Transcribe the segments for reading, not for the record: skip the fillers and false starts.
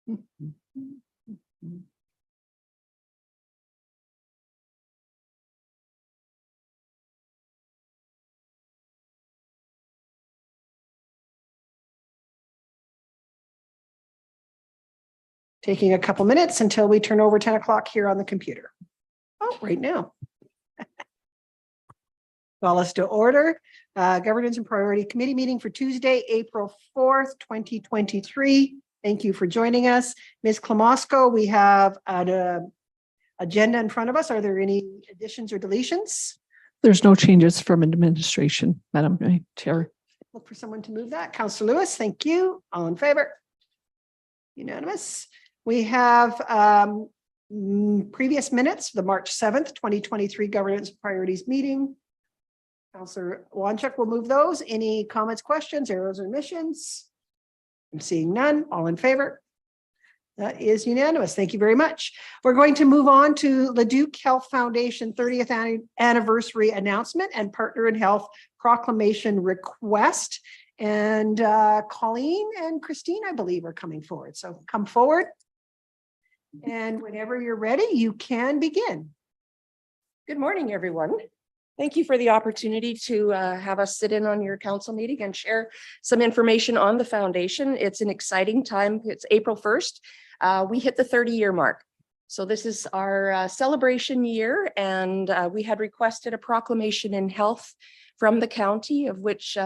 Taking a couple minutes until we turn over 10 o'clock here on the computer. Oh, right now. Call us to order. Governance and Priority Committee meeting for Tuesday, April 4th, 2023. Thank you for joining us. Ms. Klamosko, we have an agenda in front of us. Are there any additions or deletions? There's no changes from administration, Madam Chair. Look for someone to move that. Councillor Lewis, thank you. All in favor? Unanimous. We have previous minutes, the March 7th, 2023 Governance Priorities meeting. Councillor Wanchuk will move those. Any comments, questions, errors, or omissions? I'm seeing none. All in favor? That is unanimous. Thank you very much. We're going to move on to Leduc Health Foundation 30th anniversary announcement and Partner in Health proclamation request. And Colleen and Christine, I believe, are coming forward. So come forward. And whenever you're ready, you can begin. Good morning, everyone. Thank you for the opportunity to have us sit in on your council meeting and share some information on the foundation. It's an exciting time. It's April 1st. We hit the 30-year mark. So this is our celebration year, and we had requested a proclamation in health from the county, of which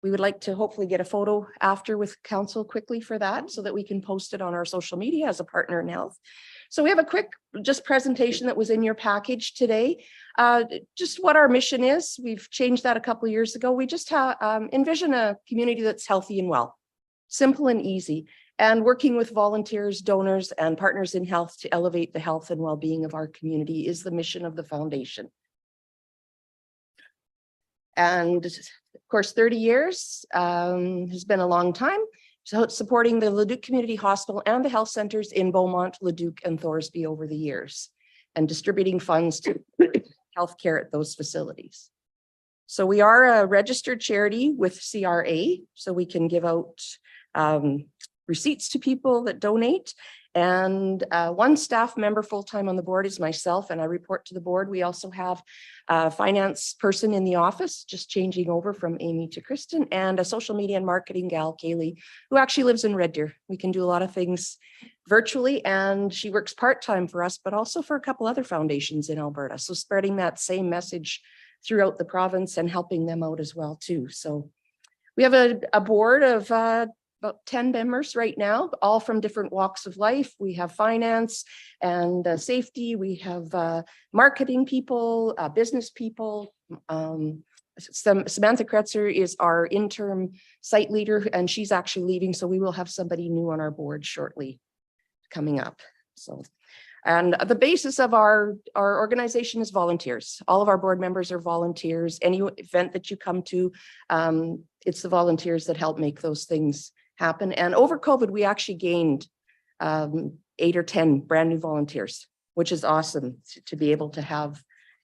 we would like to hopefully get a photo after with council quickly for that so that we can post it on our social media as a partner in health. So we have a quick just presentation that was in your package today. Just what our mission is. We've changed that a couple of years ago. We just envision a community that's healthy and well, simple and easy, and working with volunteers, donors, and partners in health to elevate the health and well-being of our community is the mission of the foundation. And of course, 30 years has been a long time. So supporting the Leduc Community Hospital and the health centers in Beaumont, Leduc, and Thorsby over the years, and distributing funds to healthcare at those facilities. So we are a registered charity with CRA, so we can give out receipts to people that donate. And one staff member full-time on the board is myself, and I report to the board. We also have a finance person in the office, just changing over from Amy to Kristen, and a social media and marketing gal, Kaylee, who actually lives in Red Deer. We can do a lot of things virtually, and she works part-time for us, but also for a couple other foundations in Alberta. So spreading that same message throughout the province and helping them out as well too. So we have a board of about 10 members right now, all from different walks of life. We have finance and safety. We have marketing people, business people. Samantha Kretzer is our interim site leader, and she's actually leaving. So we will have somebody new on our board shortly coming up. So, and the basis of our organization is volunteers. All of our board members are volunteers. Any event that you come to, it's the volunteers that help make those things happen. And over COVID, we actually gained 8 or 10 brand new volunteers, which is awesome to be able to have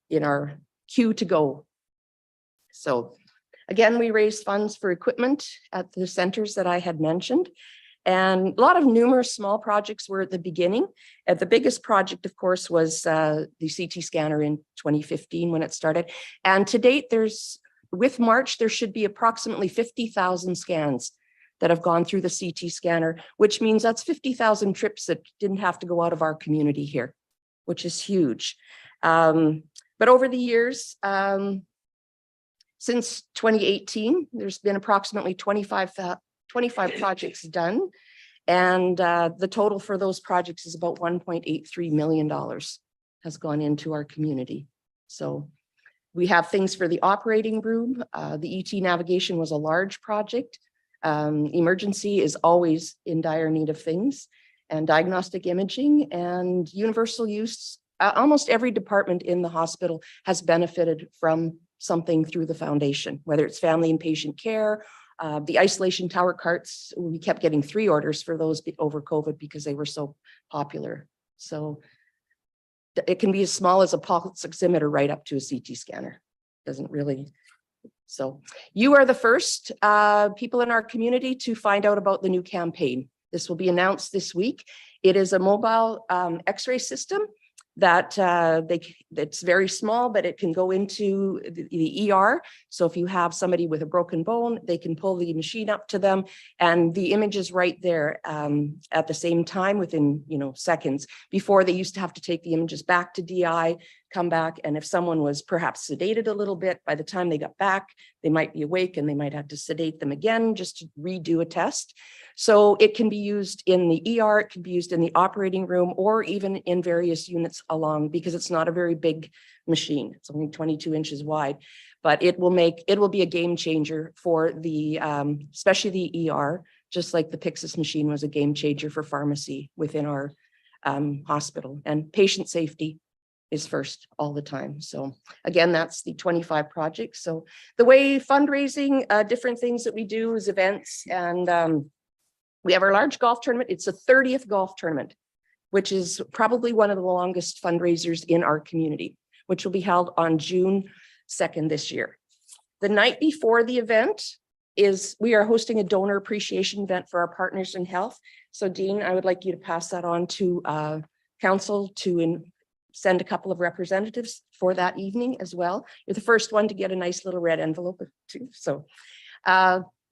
in our queue to go. So again, we raised funds for equipment at the centers that I had mentioned. And a lot of numerous small projects were at the beginning. The biggest project, of course, was the CT scanner in 2015 when it started. And to date, with March, there should be approximately 50,000 scans that have gone through the CT scanner, which means that's 50,000 trips that didn't have to go out of our community here, which is huge. But over the years, since 2018, there's been approximately 25 projects done. And the total for those projects is about $1.83 million has gone into our community. So we have things for the operating room. The ET navigation was a large project. Emergency is always in dire need of things, and diagnostic imaging and universal use. Almost every department in the hospital has benefited from something through the foundation, whether it's family and patient care, the isolation tower carts. We kept getting 3 orders for those over COVID because they were so popular. So it can be as small as a pulse oximeter right up to a CT scanner. Doesn't really. So you are the first people in our community to find out about the new campaign. This will be announced this week. It is a mobile X-ray system that it's very small, but it can go into the ER. So if you have somebody with a broken bone, they can pull the machine up to them, and the image is right there at the same time within seconds. Before, they used to have to take the images back to DI, come back, and if someone was perhaps sedated a little bit, by the time they got back, they might be awake and they might have to sedate them again just to redo a test. So it can be used in the ER, it can be used in the operating room, or even in various units along, because it's not a very big machine. It's only 22 inches wide, but it will be a game changer for the, especially the ER, just like the Pyxis machine was a game changer for pharmacy within our hospital. And patient safety is first all the time. So again, that's the 25 projects. So the way fundraising, different things that we do is events, and we have our large golf tournament. It's a 30th golf tournament, which is probably one of the longest fundraisers in our community, which will be held on June 2nd this year. The night before the event we are hosting a donor appreciation event for our partners in health. So Dean, I would like you to pass that on to council to send a couple of representatives for that evening as well. You're the first one to get a nice little red envelope too. So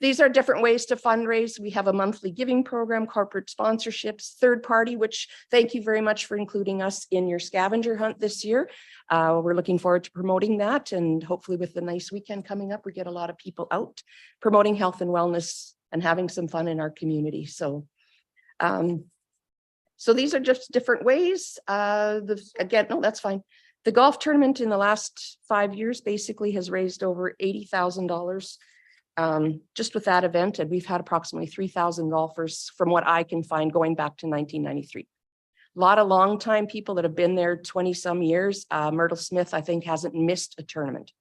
these are different ways to fundraise. We have a monthly giving program, corporate sponsorships, third party, which thank you very much for including us in your scavenger hunt this year. We're looking forward to promoting that, and hopefully with the nice weekend coming up, we get a lot of people out promoting health and wellness and having some fun in our community. So so these are just different ways. Again, no, that's fine. The golf tournament in the last 5 years basically has raised over $80,000 just with that event. And we've had approximately 3,000 golfers from what I can find going back to 1993. A lot of longtime people that have been there 20 some years. Myrtle Smith, I think, hasn't missed a tournament.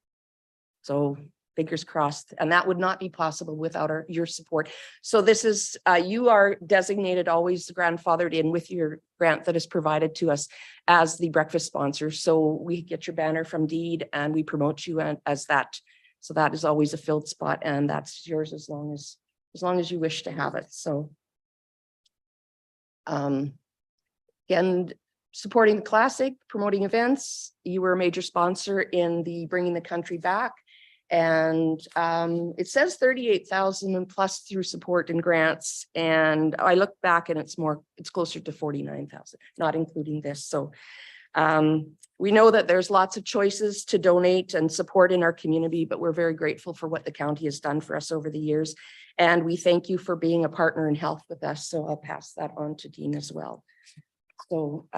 So fingers crossed, and that would not be possible without your support. So this is, you are designated always grandfathered in with your grant that is provided to us as the breakfast sponsor. So we get your banner from Deed and we promote you as that. So that is always a filled spot, and that's yours as long as you wish to have it. So again, supporting the Classic, promoting events. You were a major sponsor in the Bringing the Country Back. And it says 38,000 and plus through support and grants. And I look back and it's closer to 49,000, not including this. So we know that there's lots of choices to donate and support in our community, but we're very grateful for what the county has done for us over the years. And we thank you for being a partner in health with us. So I'll pass that on to Dean as well. So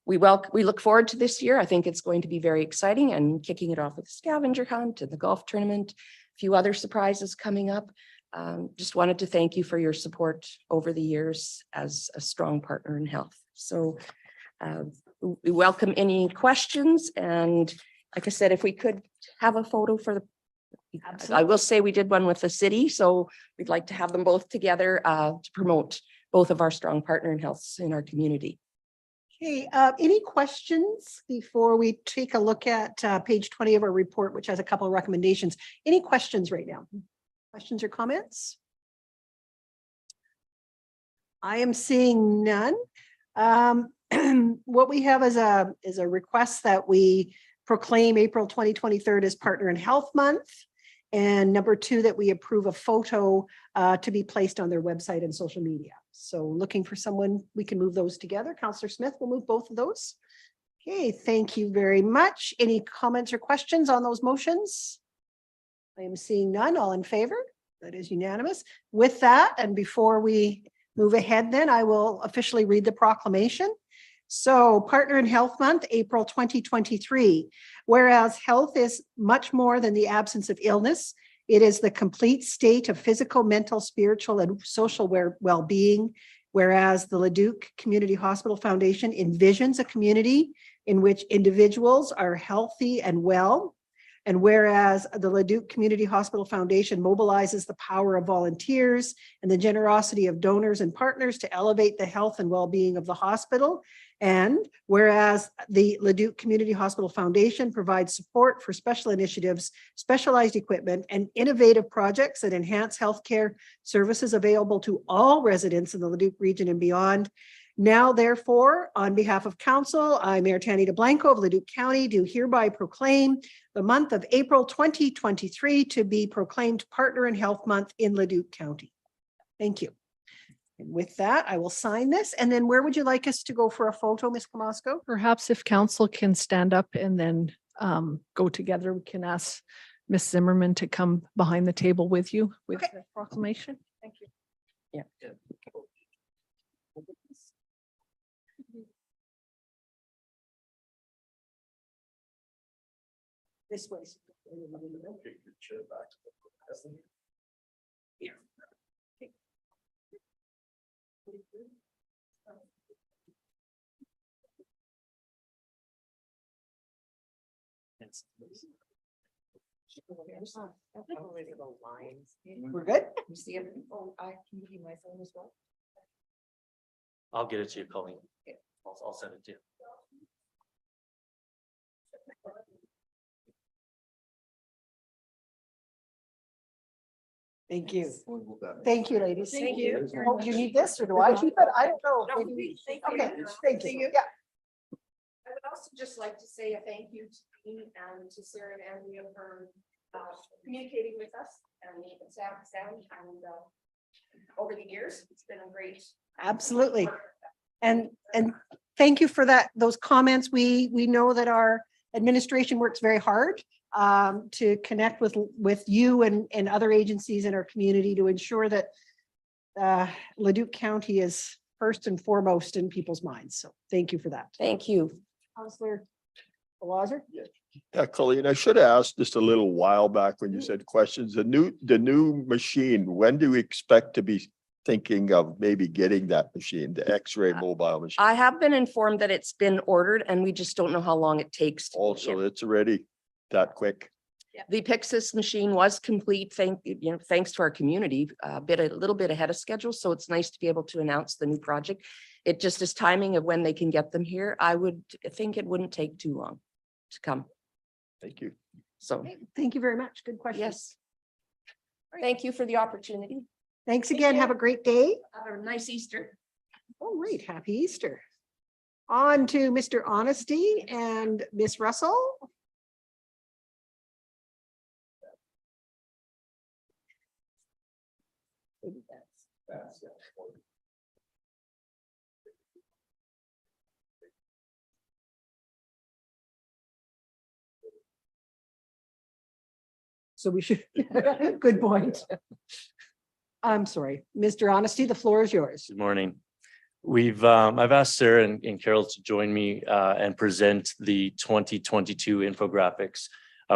we look forward to this year. I think it's going to be very exciting, and kicking it off with the scavenger hunt and the golf tournament, a few other surprises coming up. Just wanted to thank you for your support over the years as a strong partner in health. So we welcome any questions. And like I said, if we could have a photo for the, absolutely. I will say we did one with the city. So we'd like to have them both together to promote both of our strong partner in health in our community. Okay, any questions before we take a look at page 20 of our report, which has a couple of recommendations? Any questions right now? Questions or comments? I am seeing none. What we have is a request that we proclaim April 2023 as Partner in Health Month. And number 2, that we approve a photo to be placed on their website and social media. So looking for someone, we can move those together. Councillor Smith will move both of those. Okay, thank you very much. Any comments or questions on those motions? I am seeing none. All in favor? That is unanimous. With that, and before we move ahead, then I will officially read the proclamation. So, Partner in Health Month, April 2023. Whereas health is much more than the absence of illness, it is the complete state of physical, mental, spiritual, and social well-being. Whereas the Leduc Community Hospital Foundation envisions a community in which individuals are healthy and well, And whereas the Leduc Community Hospital Foundation mobilizes the power of volunteers and the generosity of donors and partners to elevate the health and well-being of the hospital. And whereas the Leduc Community Hospital Foundation provides support for special initiatives, specialized equipment, and innovative projects that enhance healthcare services available to all residents in the Leduc region and beyond. Now, therefore, on behalf of council, I, Mayor Tani DeBlanco of Leduc County, do hereby proclaim the month of April 2023 to be proclaimed Partner in Health Month in Leduc County. Thank you. And with that, I will sign this. And then where would you like us to go for a photo, Ms. Comasco? Perhaps if council can stand up and then go together, we can ask Ms. Zimmerman to come behind the table with you with Okay. the proclamation. Thank you. Yeah. This way. Yeah. We're good? You see it? Oh, I can give you my phone as well. I'll get it to you, Colleen. I'll send it to you. Thank you. Thank you, ladies. Thank you. Oh, you need this or do I keep it? I don't know. No, Maybe- thank Okay, you. thank you. Yeah. I would also just like to say a thank you to Dean and to Sarah and Andrea for communicating with us and Sam and over the years. It's been a great. Absolutely. And thank you for that, those comments. We know that our administration works very hard to connect with you and other agencies in our community to ensure that Leduc County is first and foremost in people's minds. So thank you for that. Thank you. Councillor Lazer? Yeah, Colleen, I should have asked just a little while back when you said questions, the new machine, when do we expect to be thinking of maybe getting that machine, the X-ray mobile machine? I have been informed that it's been ordered and we just don't know how long it takes. Also, it's already that quick. The Pixis machine was complete, thanks to our community, a little bit ahead of schedule. So it's nice to be able to announce the new project. It just is timing of when they can get them here. I would think it wouldn't take too long to come. Thank you. So, Thank you very much. Good question. yes. Thank you for the opportunity. Thanks again. Have a great day. Have a nice Easter. All right. Happy Easter. On to Mr. Honesty and Miss Russell. So we should, good point. I'm sorry, Mr. Honesty, the floor is yours. Good morning. I've asked Sarah and Carol to join me and present the 2022 infographics.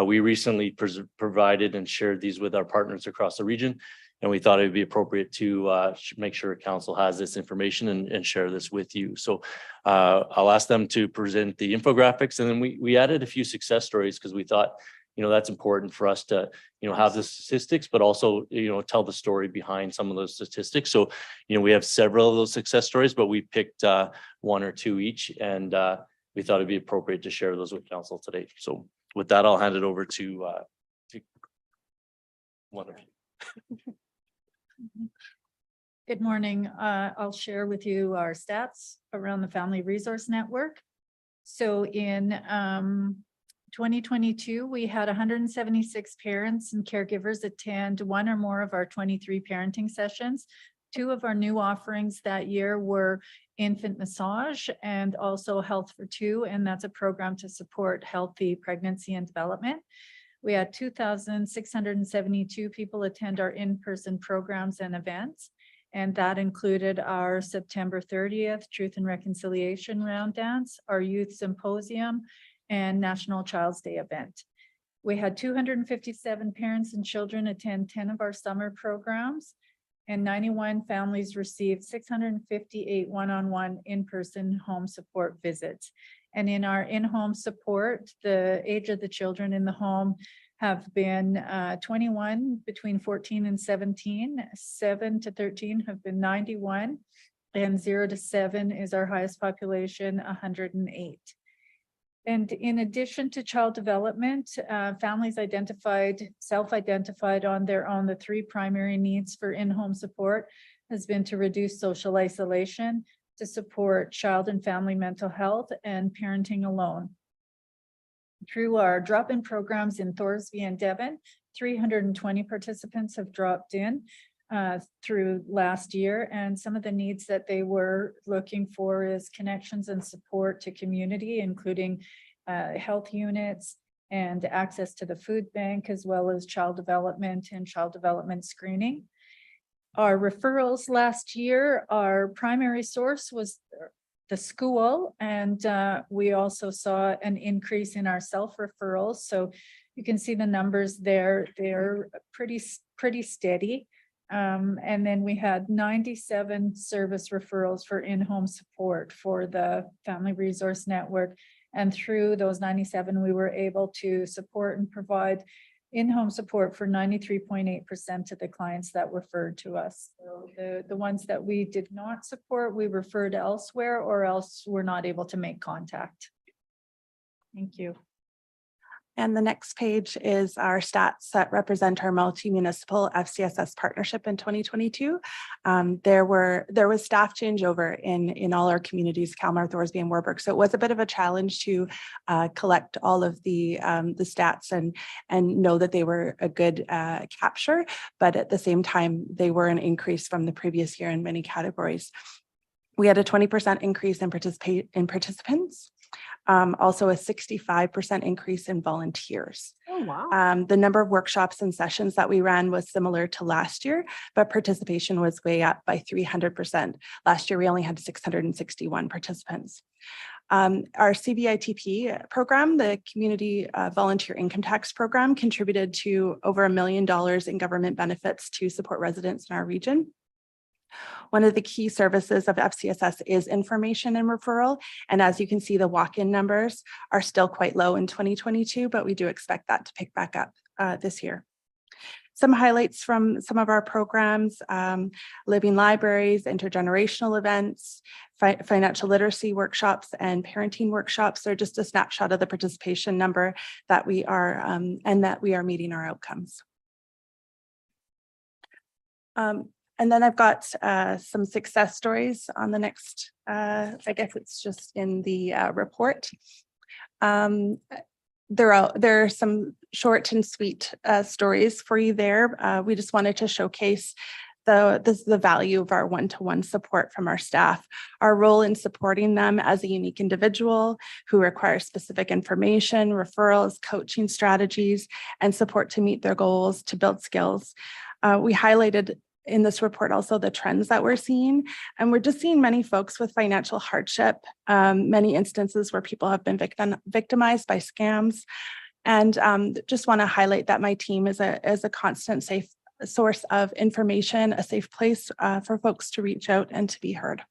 We recently provided and shared these with our partners across the region, and we thought it would be appropriate to make sure council has this information and share this with you. So I'll ask them to present the infographics, and then we added a few success stories because we thought, that's important for us to, have the statistics, but also, tell the story behind some of those statistics. So, we have several of those success stories, but we picked one or two each, and we thought it'd be appropriate to share those with council today. So with that, I'll hand it over to one of you. Good morning. I'll share with you our stats around the Family Resource Network. So in 2022, we had 176 parents and caregivers attend one or more of our 23 parenting sessions. Two of our new offerings that year were infant massage and also Health for Two, and that's a program to support healthy pregnancy and development. We had 2,672 people attend our in-person programs and events, and that included our September 30th Truth and Reconciliation Round Dance, our Youth Symposium, and National Child's Day event. We had 257 parents and children attend 10 of our summer programs, and 91 families received 658 one-on-one in-person home support visits. And in our in-home support, the age of the children in the home have been 21 between 14 and 17, 7 to 13 have been 91, and 0 to 7 is our highest population, 108. And in addition to child development, families self-identified on their own, the 3 primary needs for in-home support has been to reduce social isolation, to support child and family mental health, and parenting alone. Through our drop-in programs in Thorsby and Devon, 320 participants have dropped in through last year, and some of the needs that they were looking for is connections and support to community, including health units and access to the food bank, as well as child development and child development screening. Our referrals last year, our primary source was the school, and we also saw an increase in our self-referrals. So you can see the numbers there, they're pretty steady. And then we had 97 service referrals for in-home support for the Family Resource Network. And through those 97, we were able to support and provide in-home support for 93.8% of the clients that referred to us. So the ones that we did not support, we referred elsewhere, or else we're not able to make contact. Thank you. And the next page is our stats that represent our multi-municipal FCSS partnership in 2022. There was staff changeover in all our communities, Kalmar, Thorsby, and Warburg. So it was a bit of a challenge to collect all of the stats and know that they were a good capture, but at the same time, they were an increase from the previous year in many categories. We had a 20% increase in participants. Also a 65% increase in volunteers. Oh, wow. The number of workshops and sessions that we ran was similar to last year, but participation was way up by 300%. Last year, we only had 661 participants. Our CVITP program, the Community Volunteer Income Tax Program, contributed to over $1 million in government benefits to support residents in our region. One of the key services of FCSS is information and referral. And as you can see, the walk-in numbers are still quite low in 2022, but we do expect that to pick back up this year. Some highlights from some of our programs: living libraries, intergenerational events, financial literacy workshops, and parenting workshops. They're just a snapshot of the participation number that we are and that we are meeting our outcomes. And then I've got some success stories on the next, I guess it's just in the report. There are some short and sweet stories for you there. We just wanted to showcase the value of our one-to-one support from our staff, our role in supporting them as a unique individual who requires specific information, referrals, coaching strategies, and support to meet their goals, to build skills. We highlighted in this report also the trends that we're seeing, and we're just seeing many folks with financial hardship, many instances where people have been victimized by scams, and just want to highlight that my team is a constant safe source of information, a safe place for folks to reach out and to be heard.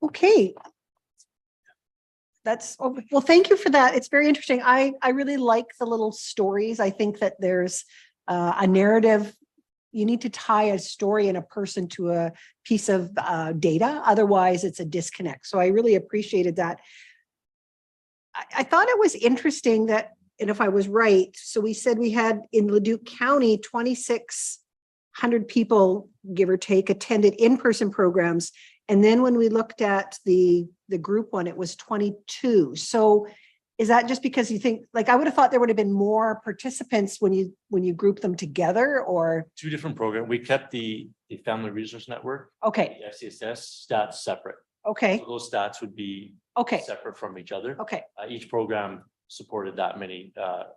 Okay. Well, thank you for that. It's very interesting. I really like the little stories. I think that there's a narrative. You need to tie a story and a person to a piece of data. Otherwise, it's a disconnect. So I really appreciated that. I thought it was interesting that, and if I was right, so we said we had in Leduc County, 2,600 people, give or take, attended in-person programs. And then when we looked at the group one, it was 22. So is that just because you think, like, I would have thought there would have been more participants when you group them together, or? 2 different programs. We kept the Family Resource Network, Okay. the FCSS stats separate. Okay. So those stats would be Okay. separate from each other. Okay. Each program supported that many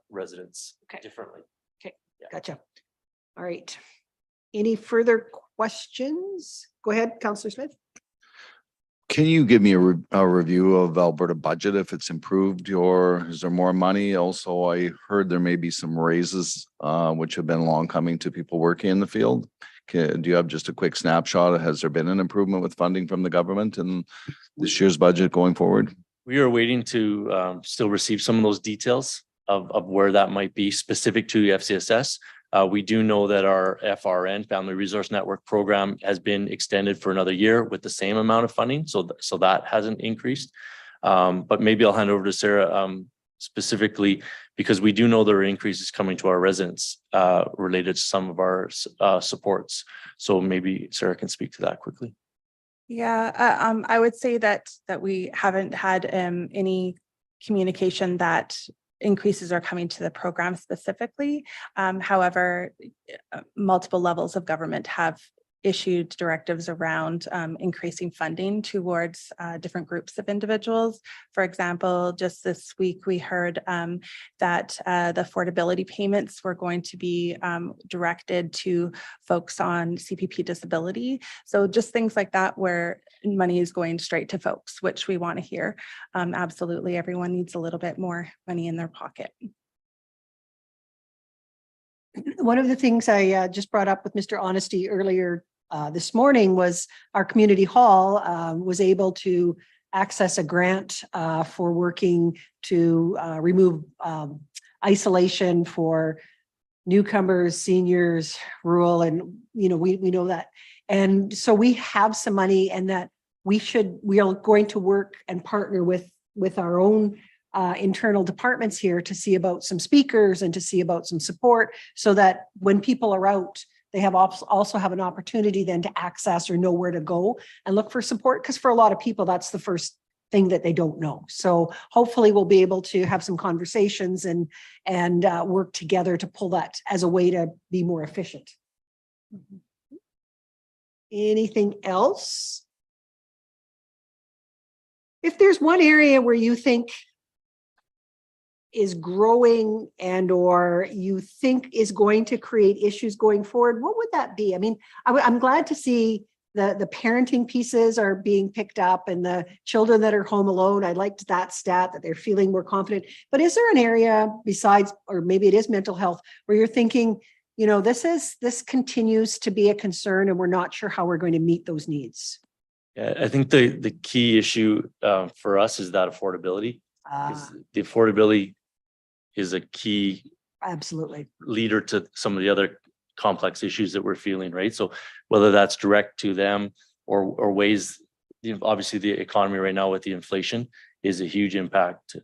residents Okay. differently. Okay. Yeah. Gotcha. All right. Any further questions? Go ahead, Councillor Smith. Can you give me a review of Alberta budget, if it's improved, or is there more money? Also, I heard there may be some raises which have been long coming to people working in the field. Do you have just a quick snapshot? Has there been an improvement with funding from the government in this year's budget going forward? We are waiting to still receive some of those details of where that might be specific to FCSS. We do know that our FRN, Family Resource Network program, has been extended for another year with the same amount of funding. So that hasn't increased. But maybe I'll hand over to Sarah specifically, because we do know there are increases coming to our residents related to some of our supports. So maybe Sarah can speak to that quickly. Yeah, I would say that we haven't had any communication that increases are coming to the program specifically. However, multiple levels of government have issued directives around increasing funding towards different groups of individuals. For example, just this week, we heard that the affordability payments were going to be directed to folks on CPP disability. So just things like that where money is going straight to folks, which we want to hear. Absolutely, everyone needs a little bit more money in their pocket. One of the things I just brought up with Mr. Honesty earlier this morning was our community hall was able to access a grant for working to remove isolation for newcomers, seniors, rural, and we know that. And so we have some money, and that we are going to work and partner with our own internal departments here to see about some speakers and to see about some support, so that when people are out, they have also have an opportunity then to access or know where to go and look for support. Because for a lot of people, that's the first thing that they don't know. So hopefully we'll be able to have some conversations and work together to pull that as a way to be more efficient. Anything else? If there's one area where you think is growing and or you think is going to create issues going forward, what would that be? I mean, I'm glad to see the parenting pieces are being picked up and the children that are home alone. I liked that stat that they're feeling more confident. But is there an area besides, or maybe it is mental health, where you're thinking, this continues to be a concern and we're not sure how we're going to meet those needs? Yeah, I think the key issue for us is that affordability. The affordability is a key Absolutely leader to some of the other complex issues that we're feeling, right? So whether that's direct to them or ways, obviously the economy right now with the inflation is a huge impact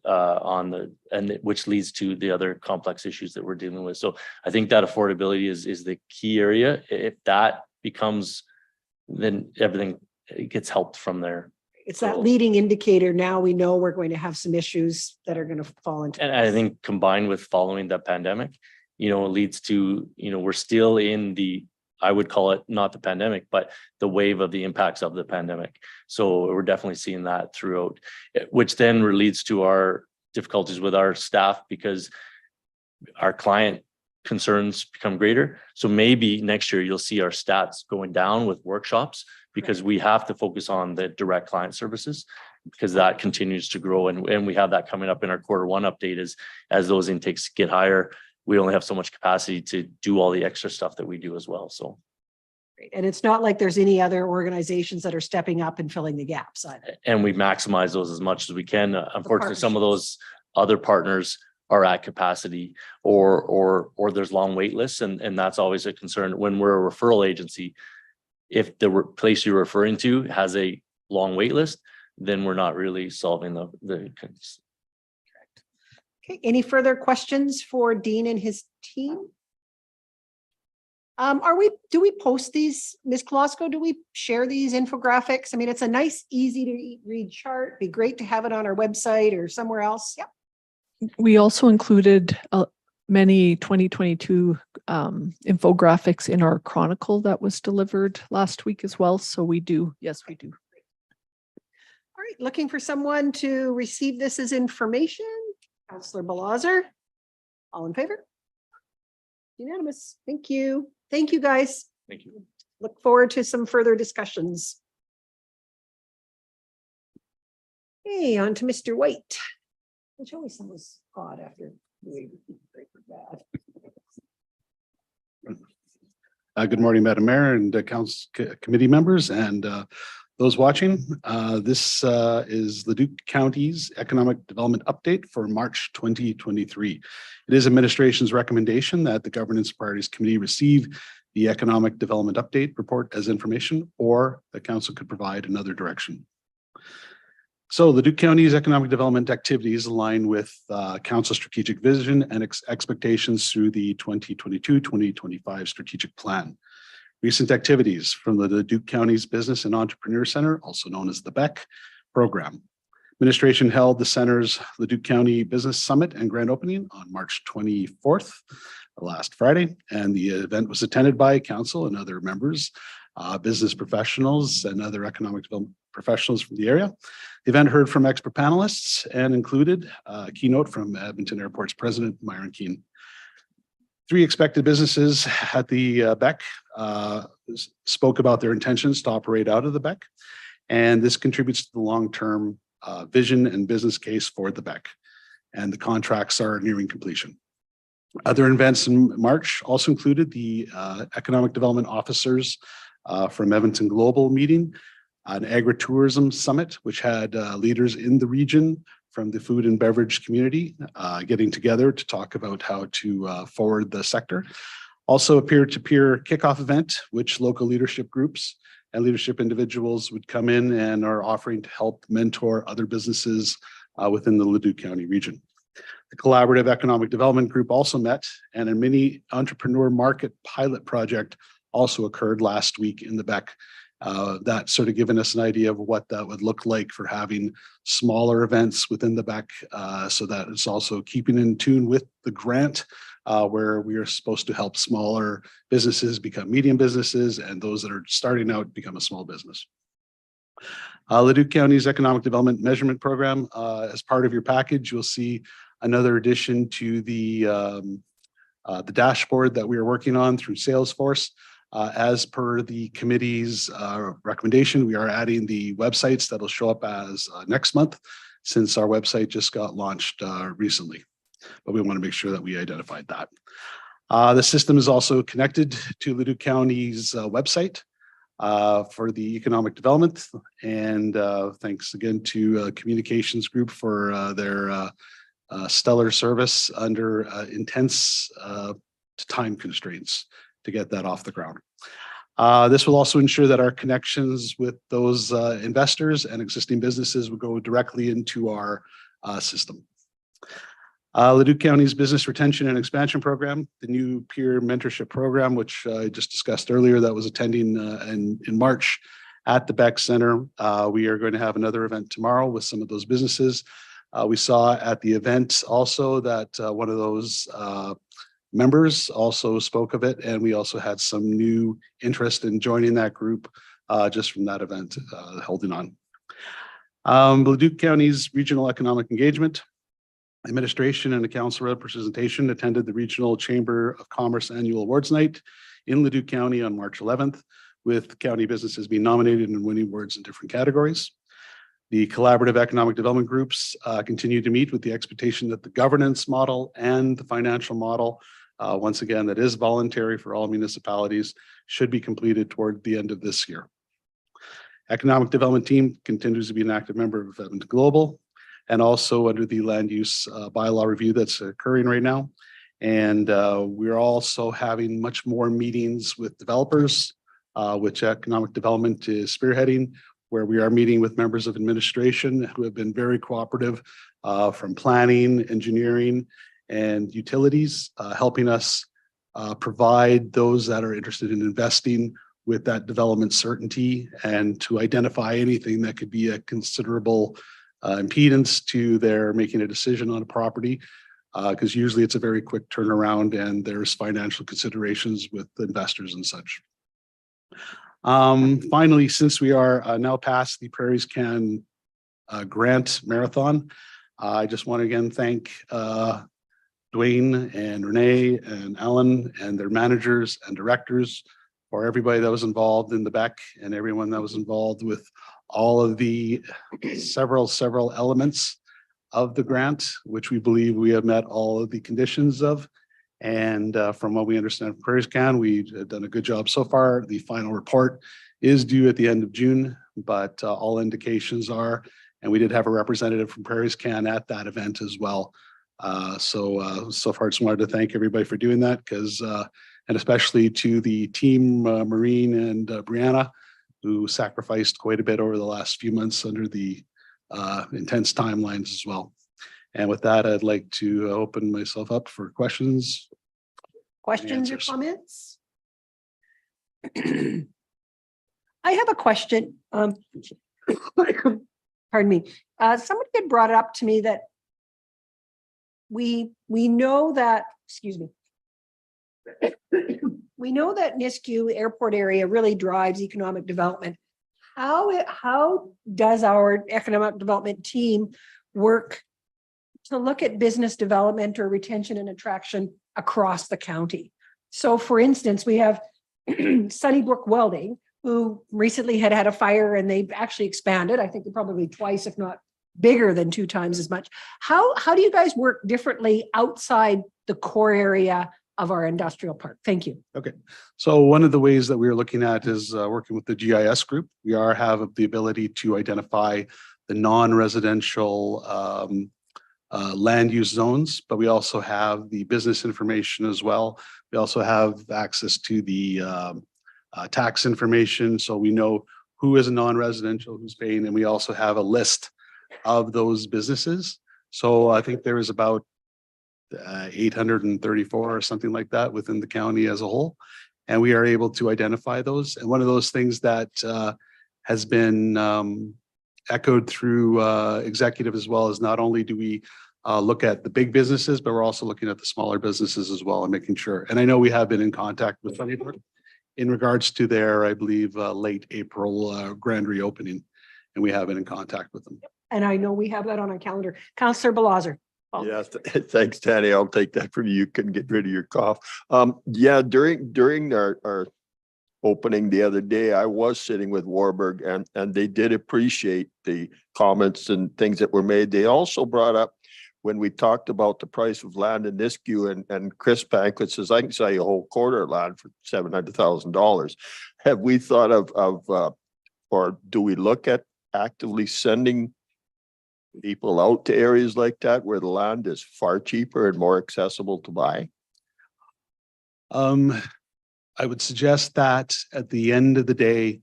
which leads to the other complex issues that we're dealing with. So I think that affordability is the key area. If that becomes, then everything gets helped from there. It's that leading indicator. Now we know we're going to have some issues that are going to fall into. And I think combined with following the pandemic, it leads to, we're still in I would call it not the pandemic, but the wave of the impacts of the pandemic. So we're definitely seeing that throughout, which then leads to our difficulties with our staff because our client concerns become greater. So maybe next year you'll see our stats going down with workshops because we have to focus on the direct client services because that continues to grow. And we have that coming up in our Q1 update as those intakes get higher, we only have so much capacity to do all the extra stuff that we do as well. So. And it's not like there's any other organizations that are stepping up and filling the gaps either. And we maximize those as much as we can. Unfortunately, some of those other partners are at capacity or there's long wait lists. And that's always a concern when we're a referral agency. If the place you're referring to has a long wait list, then we're not really solving the. Correct. Okay. Any further questions for Dean and his team? Do we post these, Ms. Kolosko? Do we share these infographics? I mean, it's a nice, easy to read chart. Be great to have it on our website or somewhere else. Yeah. We also included many 2022 infographics in our chronicle that was delivered last week as well. So we do. Yes, we do. All right. Looking for someone to receive this as information. Councillor Balazer. All in favor? Unanimous. Thank you. Thank you, guys. Thank you. Look forward to some further discussions. Hey, on to Mr. White. Which always sounds odd after doing bad. Good morning, Madam Mayor and council committee members and those watching. This is Leduc County's Economic Development Update for March 2023. It is administration's recommendation that the Governance Priorities Committee receive the Economic Development Update report as information, or the council could provide another direction. So Leduc County's economic development activities align with council strategic vision and expectations through the 2022-2025 strategic plan. Recent activities from the Leduc County's Business and Entrepreneur Center, also known as the BEC program. Administration held the center's Leduc County Business Summit and grand opening on March 24th, last Friday, and the event was attended by council and other members, business professionals and other economic development professionals from the area. The event heard from expert panelists and included a keynote from Edmonton Airport's president, Myron Keane. 3 expected businesses at the BEC spoke about their intentions to operate out of the BEC, and this contributes to the long-term vision and business case for the BEC, and the contracts are nearing completion. Other events in March also included the economic development officers from Edmonton Global meeting, an agritourism summit, which had leaders in the region from the food and beverage community getting together to talk about how to forward the sector. Also a peer-to-peer kickoff event, which local leadership groups and leadership individuals would come in and are offering to help mentor other businesses within the Leduc County region. The Collaborative Economic Development Group also met, and a mini entrepreneur market pilot project also occurred last week in the BEC. That sort of given us an idea of what that would look like for having smaller events within the BEC, so that it's also keeping in tune with the grant, where we are supposed to help smaller businesses become medium businesses, and those that are starting out become a small business. Leduc County's Economic Development Measurement Program, as part of your package, you'll see another addition to the dashboard that we are working on through Salesforce. As per the committee's recommendation, we are adding the websites that'll show up as next month, since our website just got launched recently. But we want to make sure that we identified that. The system is also connected to Leduc County's website for the economic development. And thanks again to Communications Group for their stellar service under intense time constraints to get that off the ground. This will also ensure that our connections with those investors and existing businesses will go directly into our system. Leduc County's Business Retention and Expansion Program, the new peer mentorship program, which I just discussed earlier, that was attending in March at the BEC Center. We are going to have another event tomorrow with some of those businesses. We saw at the event also that one of those members also spoke of it, and we also had some new interest in joining that group just from that event holding on. Leduc County's Regional Economic Engagement Administration and a council representation attended the Regional Chamber of Commerce Annual Awards Night in Leduc County on March 11th, with county businesses being nominated and winning awards in different categories. The Collaborative Economic Development Groups continue to meet with the expectation that the governance model and the financial model, once again, that is voluntary for all municipalities, should be completed toward the end of this year. Economic Development Team continues to be an active member of Edmonton Global, and also under the land use bylaw review that's occurring right now. And we're also having much more meetings with developers, which Economic Development is spearheading, where we are meeting with members of administration who have been very cooperative from planning, engineering, and utilities, helping us provide those that are interested in investing with that development certainty and to identify anything that could be a considerable impedance to their making a decision on a property, because usually it's a very quick turnaround and there's financial considerations with investors and such. Finally, since we are now past the Prairies Can Grant Marathon, I just want to again thank Dwayne and Renee and Alan and their managers and directors, for everybody that was involved in the BEC and everyone that was involved with all of the several elements of the grant, which we believe we have met all of the conditions of. And from what we understand from Prairie Scan, we've done a good job so far. The final report is due at the end of June, but all indications are, and we did have a representative from Prairie Scan at that event as well. So far, just wanted to thank everybody for doing that because, and especially to the team, Maureen and Brianna, who sacrificed quite a bit over the last few months under the intense timelines as well. And with that, I'd like to open myself up for questions. Questions or Answers. comments? I have a question. Pardon me. Somebody had brought it up to me that we know that, excuse me. We know that Nisku airport area really drives economic development. How does our economic development team work to look at business development or retention and attraction across the county? So for instance, we have Sunnybrook Welding, who recently had a fire and they've actually expanded. I think they're probably twice, if not bigger than 2 times as much. How do you guys work differently outside the core area of our industrial park? Thank you. Okay, so one of the ways that we're looking at is working with the GIS group. We have the ability to identify the non-residential land use zones, but we also have the business information as well. We also have access to the tax information, so we know who is a non-residential, who's paying, and we also have a list of those businesses. So I think there is about 834 or something like that within the county as a whole. And we are able to identify those. And one of those things that has been echoed through executive as well is not only do we look at the big businesses, but we're also looking at the smaller businesses as well and making sure. And I know we have been in contact with Sunnybrook in regards to their, I believe, late April grand reopening. And we have been in contact with them. And I know we have that on our calendar. Councillor Balazer. Yes, thanks, Tanny. I'll take that from you. You can get rid of your cough. Yeah, during our opening the other day, I was sitting with Warburg and they did appreciate the comments and things that were made. They also brought up when we talked about the price of land in Nisku and Chris Pankett says, I can sell you a whole quarter of land for $700,000. Have we thought of or do we look at actively sending people out to areas like that where the land is far cheaper and more accessible to buy? I would suggest that at the end of the day,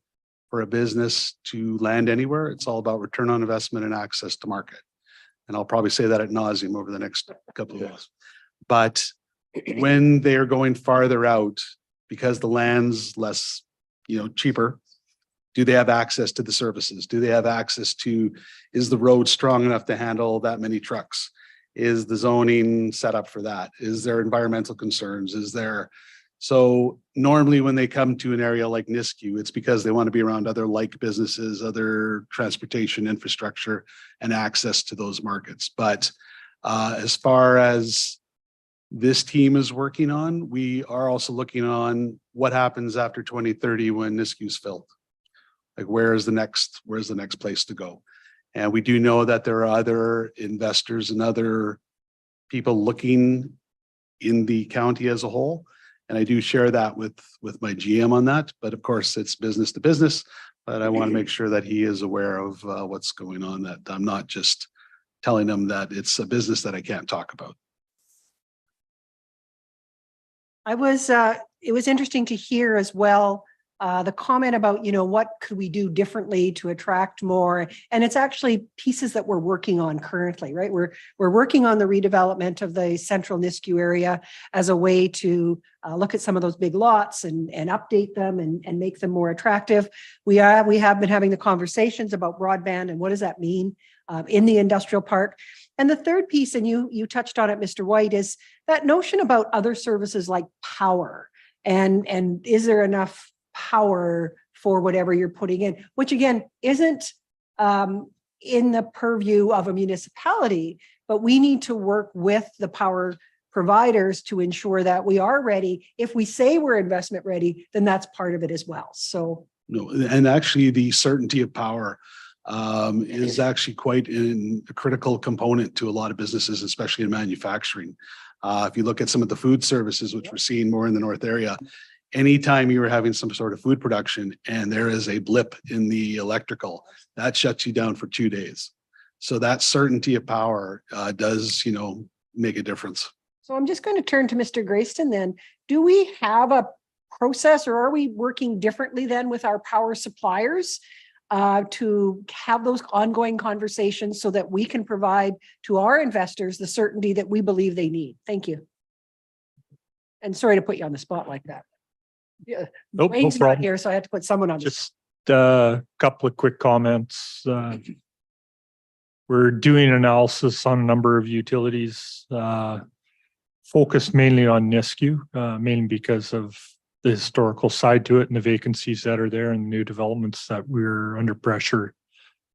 for a business to land anywhere, it's all about return on investment and access to market. And I'll probably say that ad nauseum over the next couple of years. But when they are going farther out, because the land's less, cheaper, do they have access to the services? Do they have access to, is the road strong enough to handle that many trucks? Is the zoning set up for that? Is there environmental concerns? So normally when they come to an area like Nisku, it's because they want to be around other like businesses, other transportation infrastructure and access to those markets. But as far as this team is working on, we are also looking on what happens after 2030 when Nisku's filled. Like where's the next place to go? And we do know that there are other investors and other people looking in the county as a whole. And I do share that with my GM on that, but of course it's business to business, but I want to make sure that he is aware of what's going on, that I'm not just telling him that it's a business that I can't talk about. It was interesting to hear as well, the comment about, what could we do differently to attract more? And it's actually pieces that we're working on currently, right? We're working on the redevelopment of the central Nisku area as a way to look at some of those big lots and update them and make them more attractive. We have been having the conversations about broadband and what does that mean in the industrial park. And the third piece, and you touched on it, Mr. White, is that notion about other services like power and is there enough power for whatever you're putting in, which again isn't in the purview of a municipality, but we need to work with the power providers to ensure that we are ready. If we say we're investment ready, then that's part of it as well. So no, and actually the certainty of power is actually quite a critical component to a lot of businesses, especially in manufacturing. If you look at some of the food services, which we're seeing more in the north area, anytime you were having some sort of food production and there is a blip in the electrical, that shuts you down for 2 days. So that certainty of power does, make a difference. So I'm just going to turn to Mr. Grayston then. Do we have a process or are we working differently then with our power suppliers to have those ongoing conversations so that we can provide to our investors the certainty that we believe they need? Thank you. And sorry to put you on the spot like that. Yeah, Nope, no Wayne's not problem. here, so I had to put someone on. Just a couple of quick comments. We're doing analysis on a number of utilities, focused mainly on Nisku, mainly because of the historical side to it and the vacancies that are there and new developments that we're under pressure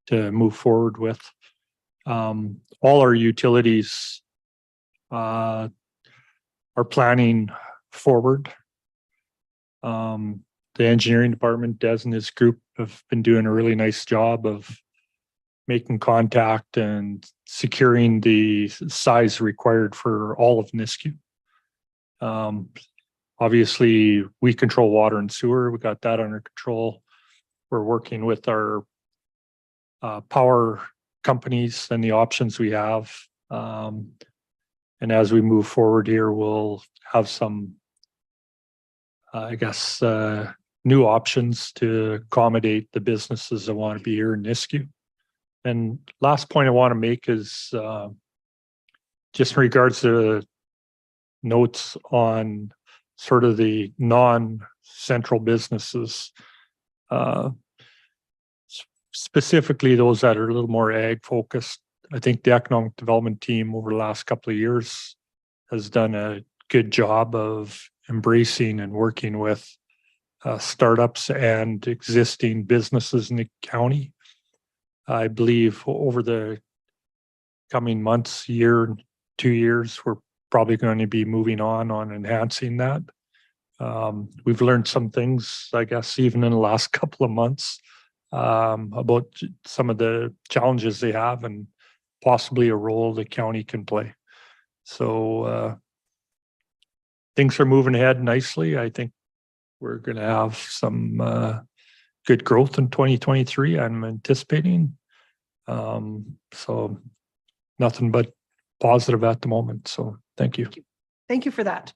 to move forward with. All our utilities are planning forward. The engineering department, Des and his group, have been doing a really nice job of making contact and securing the size required for all of Nisku. Obviously, we control water and sewer. We got that under control. We're working with our power companies and the options we have. And as we move forward here, we'll have some new options to accommodate the businesses that want to be here in Nisku. And last point I want to make is just in regards to notes on sort of the non-central businesses, specifically those that are a little more ag focused. I think the economic development team over the last couple of years has done a good job of embracing and working with startups and existing businesses in the county. I believe over the coming months, year, 2 years, we're probably going to be moving on enhancing that. We've learned some things, I guess, even in the last couple of months about some of the challenges they have and possibly a role the county can play. So things are moving ahead nicely. I think we're going to have some good growth in 2023. I'm anticipating. So nothing but positive at the moment. So thank you. Thank you for that.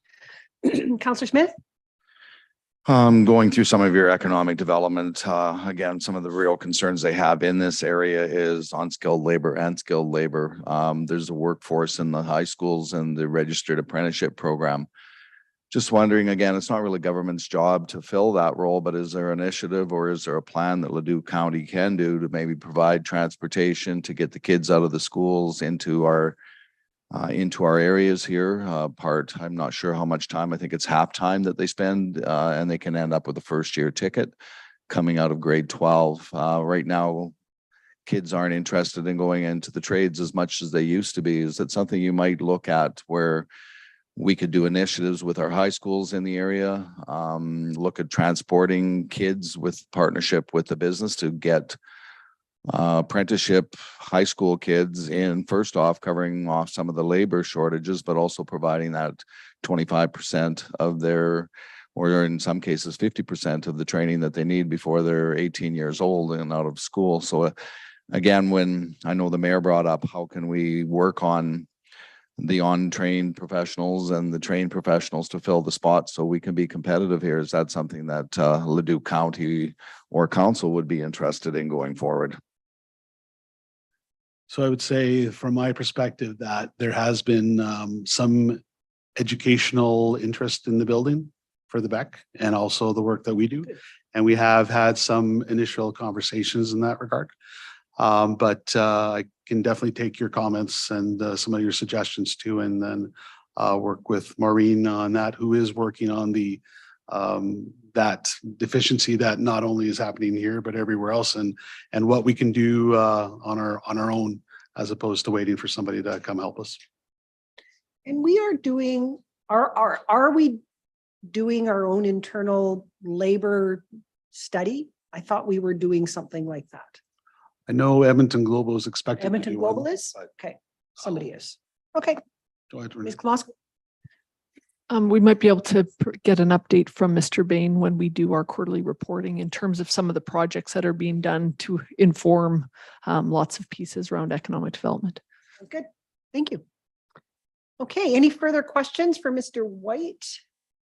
Councillor Smith? Going through some of your economic development, again, some of the real concerns they have in this area is unskilled labor and skilled labor. There's a workforce in the high schools and the registered apprenticeship program. Just wondering, again, it's not really government's job to fill that role, but is there an initiative or is there a plan that Leduc County can do to maybe provide transportation to get the kids out of the schools into our areas here? I'm not sure how much time. I think it's half time that they spend, and they can end up with a first-year ticket coming out of grade 12. Right now, kids aren't interested in going into the trades as much as they used to be. Is that something you might look at where we could do initiatives with our high schools in the area, look at transporting kids with partnership with the business to get apprenticeship high school kids in, first off, covering off some of the labor shortages, but also providing that 25% of their, or in some cases 50% of the training that they need before they're 18 years old and out of school. So again, when I know the mayor brought up, how can we work on the on-trained professionals and the trained professionals to fill the spots so we can be competitive here? Is that something that Leduc County or council would be interested in going forward? So I would say from my perspective that there has been some educational interest in the building for the BEC and also the work that we do. And we have had some initial conversations in that regard. But I can definitely take your comments and some of your suggestions too, and then work with Maureen on that, who is working on the that deficiency that not only is happening here but everywhere else, and what we can do on our own as opposed to waiting for somebody to come help us. And we are doing, are we doing our own internal labor study? I thought we were doing something like that. I know Edmonton Global is expected. Edmonton to do one, Global is? but Okay, somebody is. Okay, go ahead, Ms. Renee. Klosk. We might be able to get an update from Mr. Bain when we do our quarterly reporting in terms of some of the projects that are being done to inform lots of pieces around economic development. Good. Thank you. Okay, any further questions for Mr. White?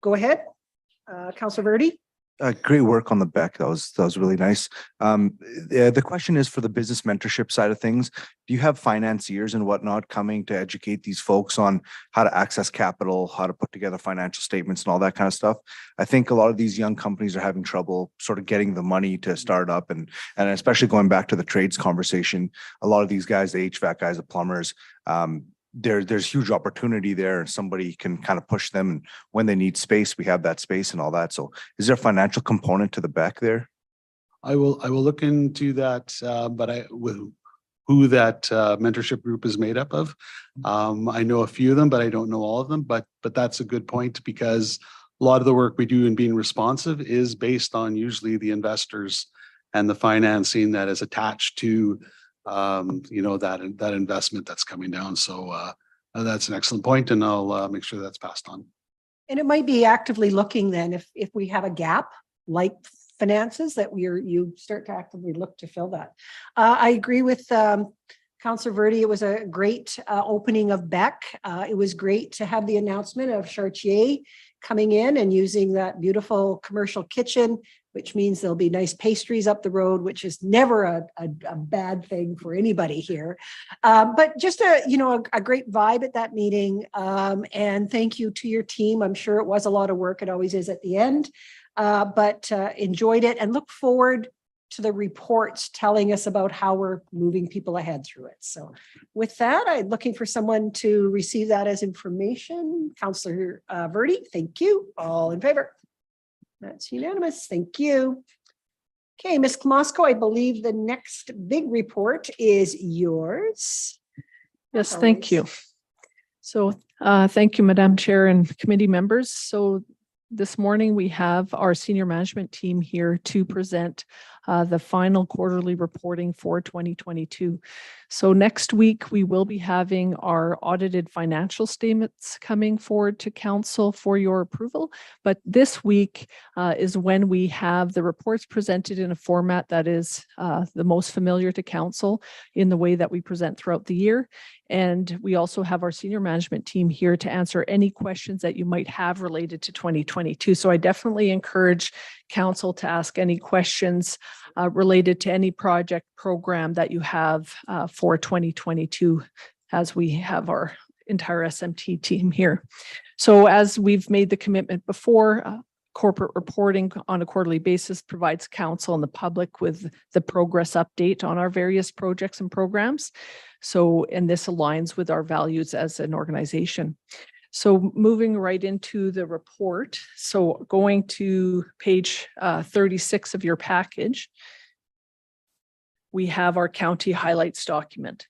Go ahead. Councillor Verdi. Great work on the back. That was really nice. The question is for the business mentorship side of things. Do you have financiers and whatnot coming to educate these folks on how to access capital, how to put together financial statements and all that kind of stuff? I think a lot of these young companies are having trouble sort of getting the money to start up, and especially going back to the trades conversation, a lot of these guys, the HVAC guys, the plumbers, there's huge opportunity there, and somebody can kind of push them, and when they need space, we have that space and all that. So is there a financial component to the back there? I will look into that, but with who that mentorship group is made up of. I know a few of them, but I don't know all of them, but that's a good point, because a lot of the work we do in being responsive is based on usually the investors and the financing that is attached to that investment that's coming down. So that's an excellent point, and I'll make sure that's passed on. And it might be actively looking then if we have a gap like finances that you start to actively look to fill that. I agree with Councillor Verdi. It was a great opening of Beck. It was great to have the announcement of Chartier coming in and using that beautiful commercial kitchen, which means there'll be nice pastries up the road, which is never a bad thing for anybody here. But just a great vibe at that meeting. And thank you to your team. I'm sure it was a lot of work. It always is at the end, but enjoyed it and look forward to the reports telling us about how we're moving people ahead through it. So with that, I'm looking for someone to receive that as information. Councillor Verdi, thank you. All in favor? That's unanimous. Thank you. Okay, Ms. Klamosko, I believe the next big report is yours. Yes, thank you. So thank you, Madam Chair and committee members. So this morning we have our senior management team here to present the final quarterly reporting for 2022. So next week we will be having our audited financial statements coming forward to council for your approval. But this week is when we have the reports presented in a format that is the most familiar to council in the way that we present throughout the year. And we also have our senior management team here to answer any questions that you might have related to 2022. So I definitely encourage council to ask any questions related to any project program that you have for 2022, as we have our entire SMT team here. So as we've made the commitment before, corporate reporting on a quarterly basis provides council and the public with the progress update on our various projects and programs. So, and this aligns with our values as an organization. So moving right into the report. So going to page 36 of your package, we have our county highlights document.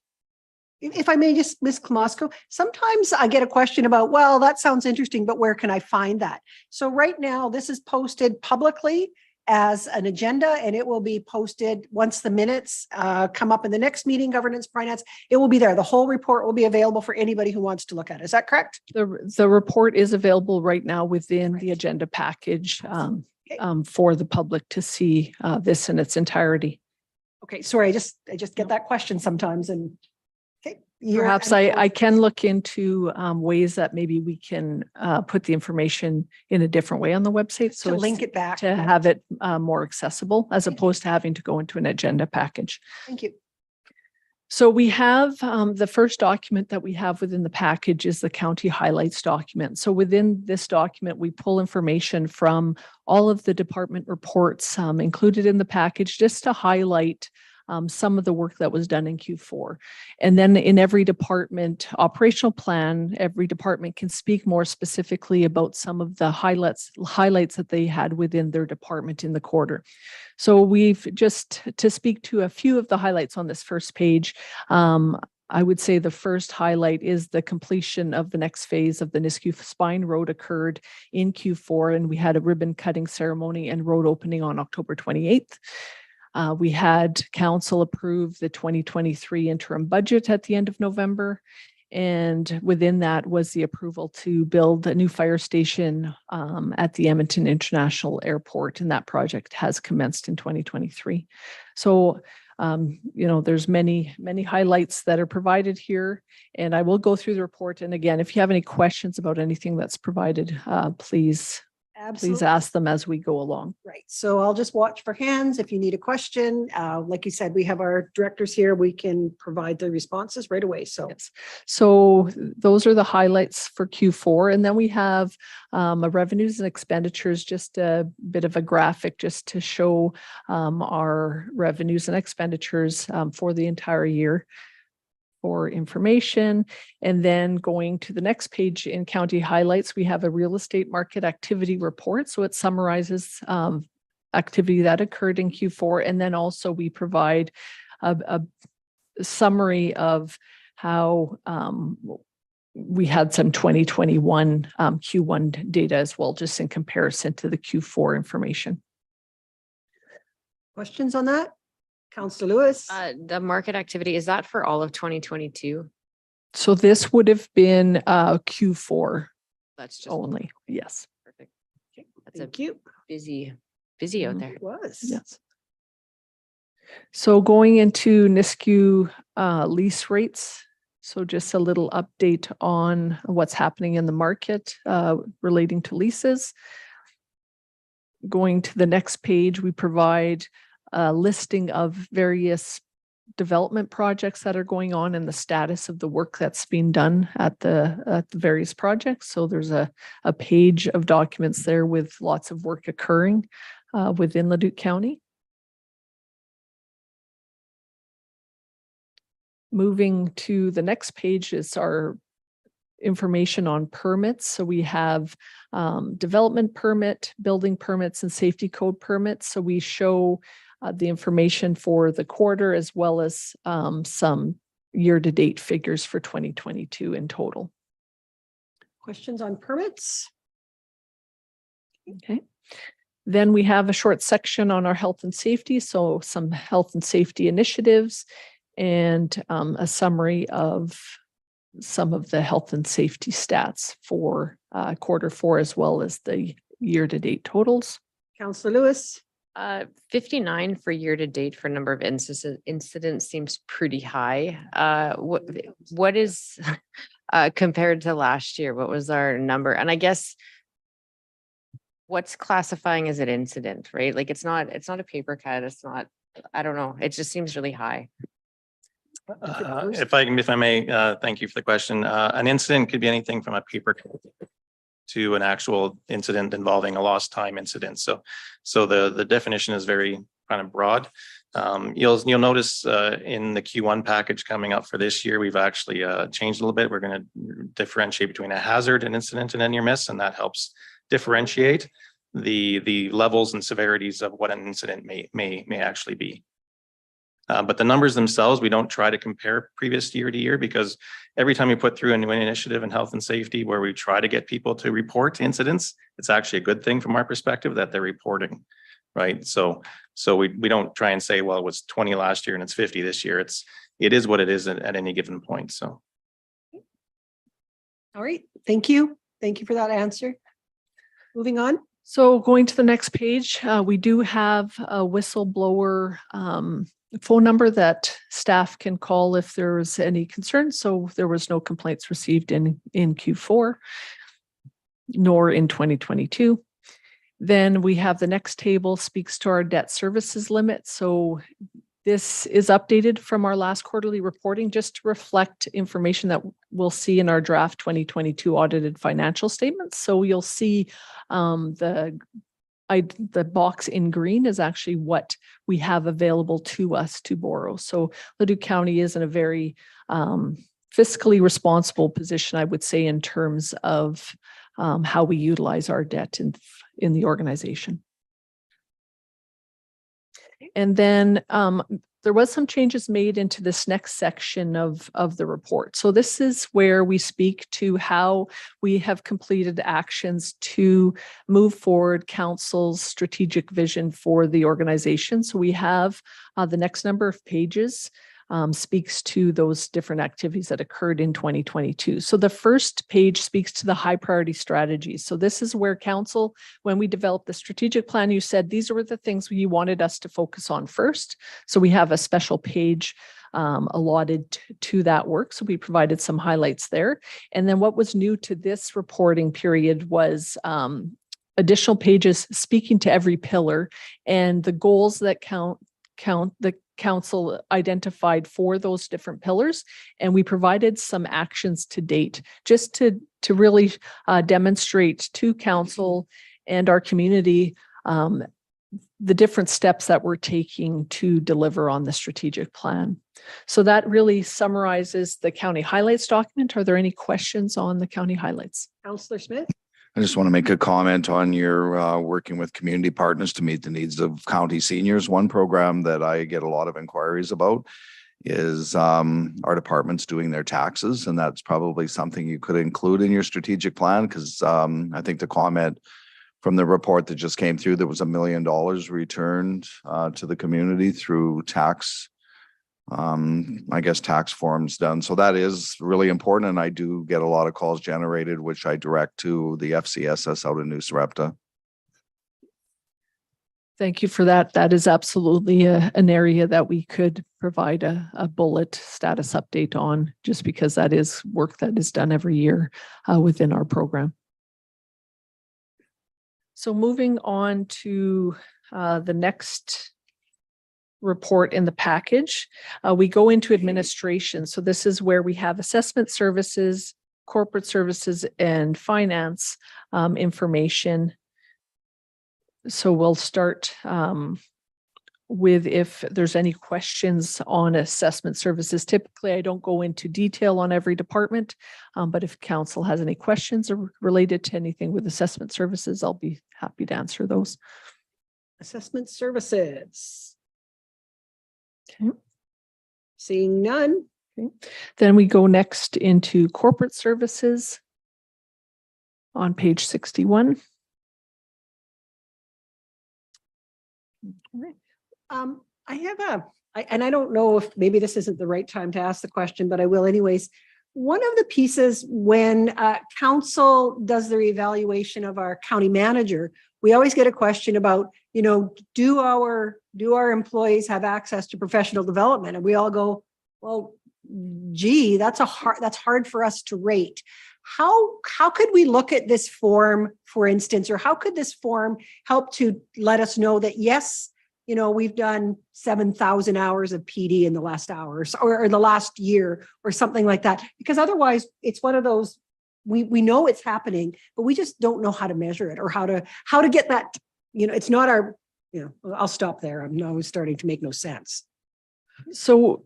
If I may just, Ms. Klamosko, sometimes I get a question about, well, that sounds interesting, but where can I find that? So right now, this is posted publicly as an agenda, and it will be posted once the minutes come up in the next meeting, governance finance. It will be there. The whole report will be available for anybody who wants to look at it. Is that correct? The report is available right now within the agenda package for the public to see this in its entirety. Okay, sorry, I just get that question sometimes, and okay. Perhaps I can look into ways that maybe we can put the information in a different way on the website. So to link it back. To have it more accessible as opposed to having to go into an agenda package. Thank you. So we have the first document that we have within the package is the county highlights document. So within this document, we pull information from all of the department reports included in the package just to highlight some of the work that was done in Q4. And then in every department operational plan, every department can speak more specifically about some of the highlights that they had within their department in the quarter. So we've just to speak to a few of the highlights on this first page. I would say the first highlight is the completion of the next phase of the Nisku Spine Road occurred in Q4, and we had a ribbon cutting ceremony and road opening on October 28th. We had council approve the 2023 interim budget at the end of November, And within that was the approval to build a new fire station at the Edmonton International Airport, and that project has commenced in 2023. So, there's many highlights that are provided here, and I will go through the report. And again, if you have any questions about anything that's provided, please Absolutely. ask them as we go along. Right. So I'll just watch for hands. If you need a question, like you said, we have our directors here. We can provide the responses right away. So Yes. So those are the highlights for Q4. And then we have a revenues and expenditures, just a bit of a graphic just to show our revenues and expenditures for the entire year for information. And then going to the next page in county highlights, we have a real estate market activity report. So it summarizes activity that occurred in Q4. And then also we provide a summary of how we had some 2021 Q1 data as well, just in comparison to the Q4 information. questions on that? Councillor Lewis? The market activity, is that for all of 2022? So this would have been Q4 That's just only. Yes. perfect. That's a Thank you. busy out there. It was. Yes. So going into NISCU lease rates. So just a little update on what's happening in the market relating to leases. Going to the next page, we provide a listing of various development projects that are going on and the status of the work that's being done at the various projects. So there's a page of documents there with lots of work occurring within Leduc County. Moving to the next page is our information on permits. So we have development permit, building permits, and safety code permits. So we show the information for the quarter as well as some year-to-date figures for 2022 in total. Questions on permits? Okay. Then we have a short section on our health and safety. So some health and safety initiatives and a summary of some of the health and safety stats for Q4 as well as the year-to-date totals. Councillor Lewis? 59 for year to date for number of incidents seems pretty high. What is compared to last year? What was our number? And I guess what's classifying as an incident, right? Like it's not a paper cut. It's not, I don't know. It just seems really high. If I may, thank you for the question. An incident could be anything from a paper cut to an actual incident involving a lost time incident. So the definition is very kind of broad. You'll notice in the Q1 package coming up for this year, we've actually changed a little bit. We're going to differentiate between a hazard, an incident, and a near miss, and that helps differentiate the levels and severities of what an incident may actually be. But the numbers themselves, we don't try to compare previous year to year, because every time we put through a new initiative in health and safety where we try to get people to report incidents, it's actually a good thing from our perspective that they're reporting, right? So we don't try and say, well, it was 20 last year and it's 50 this year. It is what it is at any given point. So. All right. Thank you. Thank you for that answer. Moving on. So going to the next page, we do have a whistleblower phone number that staff can call if there's any concerns. So there was no complaints received in Q4, nor in 2022. Then we have the next table speaks to our debt services limit. So this is updated from our last quarterly reporting just to reflect information that we'll see in our draft 2022 audited financial statements. So you'll see the box in green is actually what we have available to us to borrow. So Leduc County is in a very fiscally responsible position, I would say, in terms of how we utilize our debt in the organization. And then there was some changes made into this next section of the report. So this is where we speak to how we have completed actions to move forward council's strategic vision for the organization. So we have the next number of pages speaks to those different activities that occurred in 2022. So the first page speaks to the high priority strategies. So this is where council, when we developed the strategic plan, you said these were the things you wanted us to focus on first. So we have a special page allotted to that work. So we provided some highlights there. And then what was new to this reporting period was additional pages speaking to every pillar and the goals that the council identified for those different pillars. And we provided some actions to date just to really demonstrate to council and our community the different steps that we're taking to deliver on the strategic plan. So that really summarizes the county highlights document. Are there any questions on the county highlights? Councillor Smith? I just want to make a comment on your working with community partners to meet the needs of county seniors. One program that I get a lot of inquiries about is our departments doing their taxes. And that's probably something you could include in your strategic plan because I think the comment from the report that just came through, there was $1 million returned to the community through tax tax forms done. So that is really important. And I do get a lot of calls generated, which I direct to the FCSS out in New Sarepta. Thank you for that. That is absolutely an area that we could provide a bullet status update on, just because that is work that is done every year within our program. So moving on to the next report in the package, we go into administration. So this is where we have assessment services, corporate services, and finance information. So we'll start with if there's any questions on assessment services. Typically, I don't go into detail on every department, but if council has any questions related to anything with assessment services, I'll be happy to answer those. Assessment services. Okay. Seeing none. Okay. Then we go next into corporate services on page 61. Okay. I have and I don't know if maybe this isn't the right time to ask the question, but I will anyways. One of the pieces when council does their evaluation of our county manager, we always get a question about, do our employees have access to professional development? And we all go, well, gee, that's hard for us to rate. How could we look at this form, for instance, or how could this form help to let us know that, yes, we've done 7,000 hours of PD in the last hours or the last year or something like that, because otherwise it's one of those, we know it's happening, but we just don't know how to measure it or how to get that, it's not our, I'll stop there. I'm now starting to make no sense. So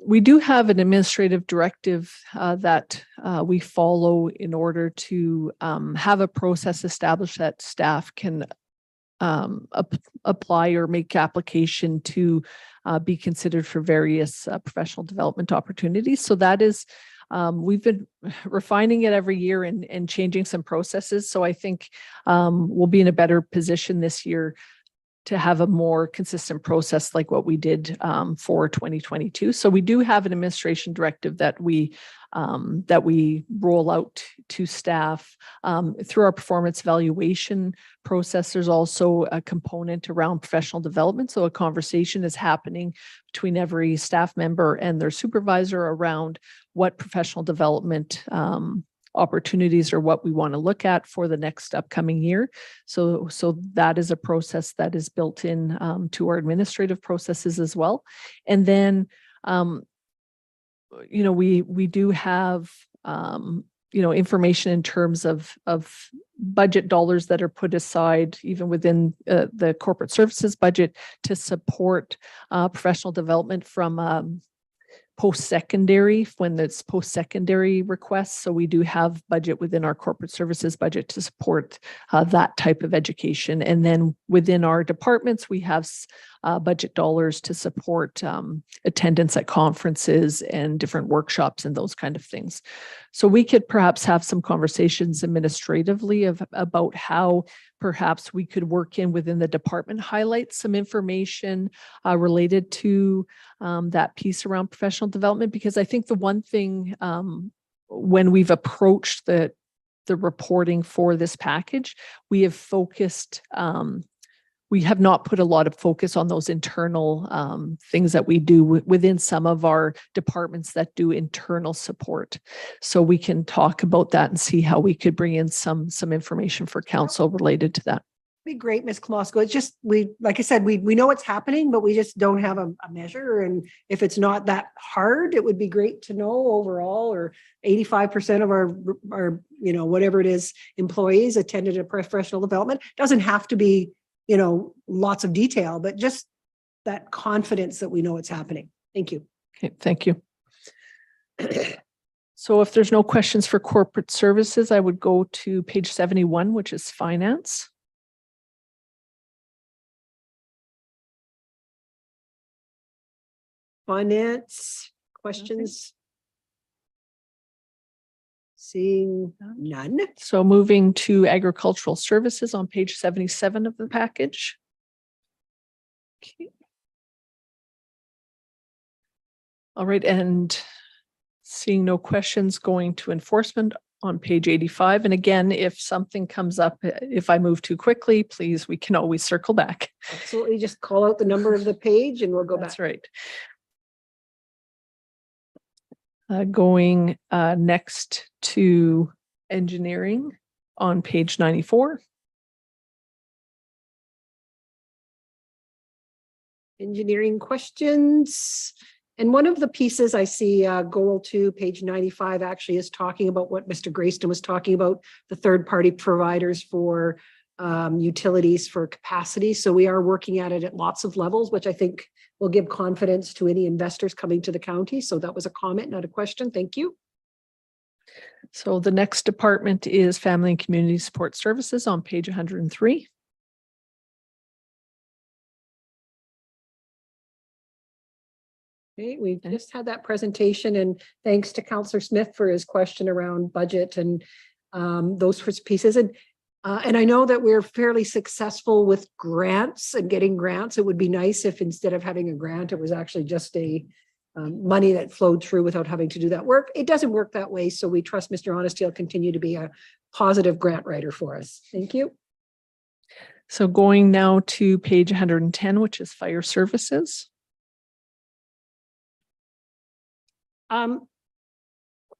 we do have an administrative directive that we follow in order to have a process established that staff can apply or make application to be considered for various professional development opportunities. So that is, we've been refining it every year and changing some processes. So I think we'll be in a better position this year to have a more consistent process like what we did for 2022. So we do have an administration directive that we roll out to staff through our performance evaluation process. There's also a component around professional development. So a conversation is happening between every staff member and their supervisor around what professional development opportunities or what we want to look at for the next upcoming year. So that is a process that is built in to our administrative processes as well. And then, we do have, information in terms of budget dollars that are put aside even within the corporate services budget to support professional development from post-secondary, when it's post-secondary requests. So we do have budget within our corporate services budget to support that type of education. And then within our departments, we have budget dollars to support attendance at conferences and different workshops and those kind of things. So we could perhaps have some conversations administratively about how perhaps we could work in within the department, highlight some information related to that piece around professional development, because I think the one thing when we've approached the reporting for this package, we have focused, we have not put a lot of focus on those internal things that we do within some of our departments that do internal support. So we can talk about that and see how we could bring in some information for council related to that. Be great, Ms. Klosko. It's just, like I said, we know what's happening, but we just don't have a measure. And if it's not that hard, it would be great to know overall, or 85% of our, whatever it is, employees attended a professional development. Doesn't have to be, lots of detail, but just that confidence that we know it's happening. Thank you. Okay, thank you. So if there's no questions for corporate services, I would go to page 71, which is finance. Finance questions? Seeing none. So moving to agricultural services on page 77 of the package. Okay. All right, and seeing no questions, going to enforcement on page 85. And again, if something comes up, if I move too quickly, please, we can always circle back. Absolutely, just call out the number of the page and we'll go back. That's right. Going next to engineering on page 94. Engineering questions. And one of the pieces I see, goal 2, page 95, actually is talking about what Mr. Grayston was talking about, the third-party providers for utilities for capacity. So we are working at it at lots of levels, which I think will give confidence to any investors coming to the county. So that was a comment, not a question. Thank you. So the next department is Family and Community Support Services on page 103. Okay, we've just had that presentation, and thanks to Councillor Smith for his question around budget and those sorts of pieces. And I know that we're fairly successful with grants and getting grants. It would be nice if instead of having a grant, it was actually just a money that flowed through without having to do that work. It doesn't work that way. So we trust Mr. Honesty will continue to be a positive grant writer for us. Thank you. So going now to page 110, which is fire services.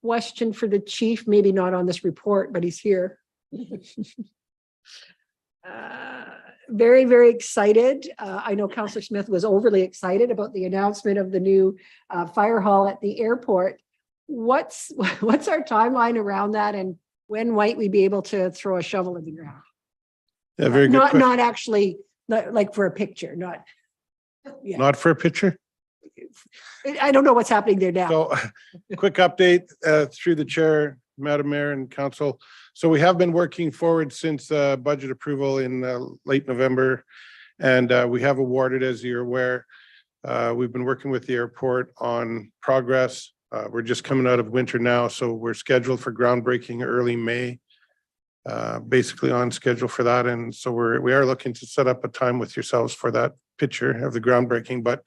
Question for the chief, maybe not on this report, but he's here. Very, very excited. I know Councillor Smith was overly excited about the announcement of the new fire hall at the airport. What's our timeline around that, and when might we be able to throw a shovel in the ground? Yeah, very good. Not actually, like for a picture, not. Yeah. Not for a picture? I don't know what's happening there now. So quick update through the chair, Madam Mayor and Council. So we have been working forward since budget approval in late November, and we have awarded, as you're aware, we've been working with the airport on progress. We're just coming out of winter now, so we're scheduled for groundbreaking early May, basically on schedule for that. And so we are looking to set up a time with yourselves for that picture of the groundbreaking, but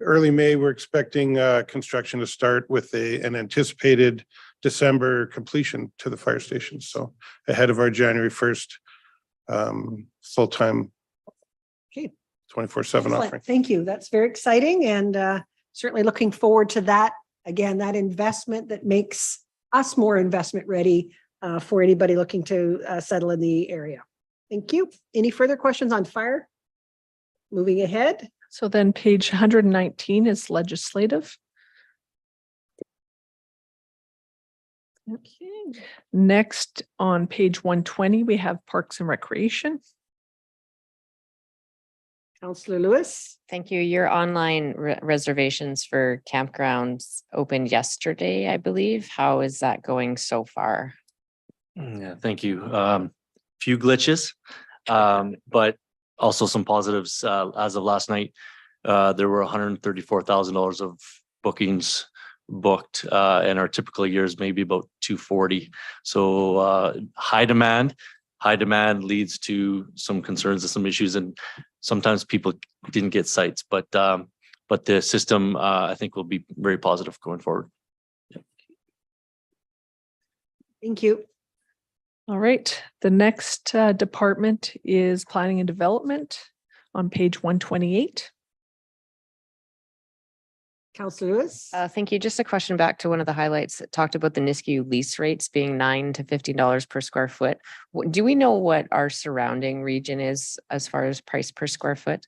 early May, we're expecting construction to start with an anticipated December completion to the fire station. So ahead of our January 1st full-time 24/7 offering. Thank you. That's very exciting, and certainly looking forward to that. Again, that investment that makes us more investment ready for anybody looking to settle in the area. Thank you. Any further questions on fire? Moving ahead. So then page 119 is legislative. Okay. Next on page 120, we have Parks and Recreation. Councillor Lewis. Thank you. Your online reservations for campgrounds opened yesterday, I believe. How is that going so far? Yeah, thank you. Few glitches, but also some positives. As of last night, there were $134,000 of bookings booked, and our typical years maybe about 240. So high demand leads to some concerns and some issues, and sometimes people didn't get sites, but the system I think will be very positive going forward. Thank you. All right, the next department is planning and development on page 128. Councillor Lewis. Thank you. Just a question back to one of the highlights that talked about the Nisku lease rates being $9 to $15 per square foot. Do we know what our surrounding region is as far as price per square foot?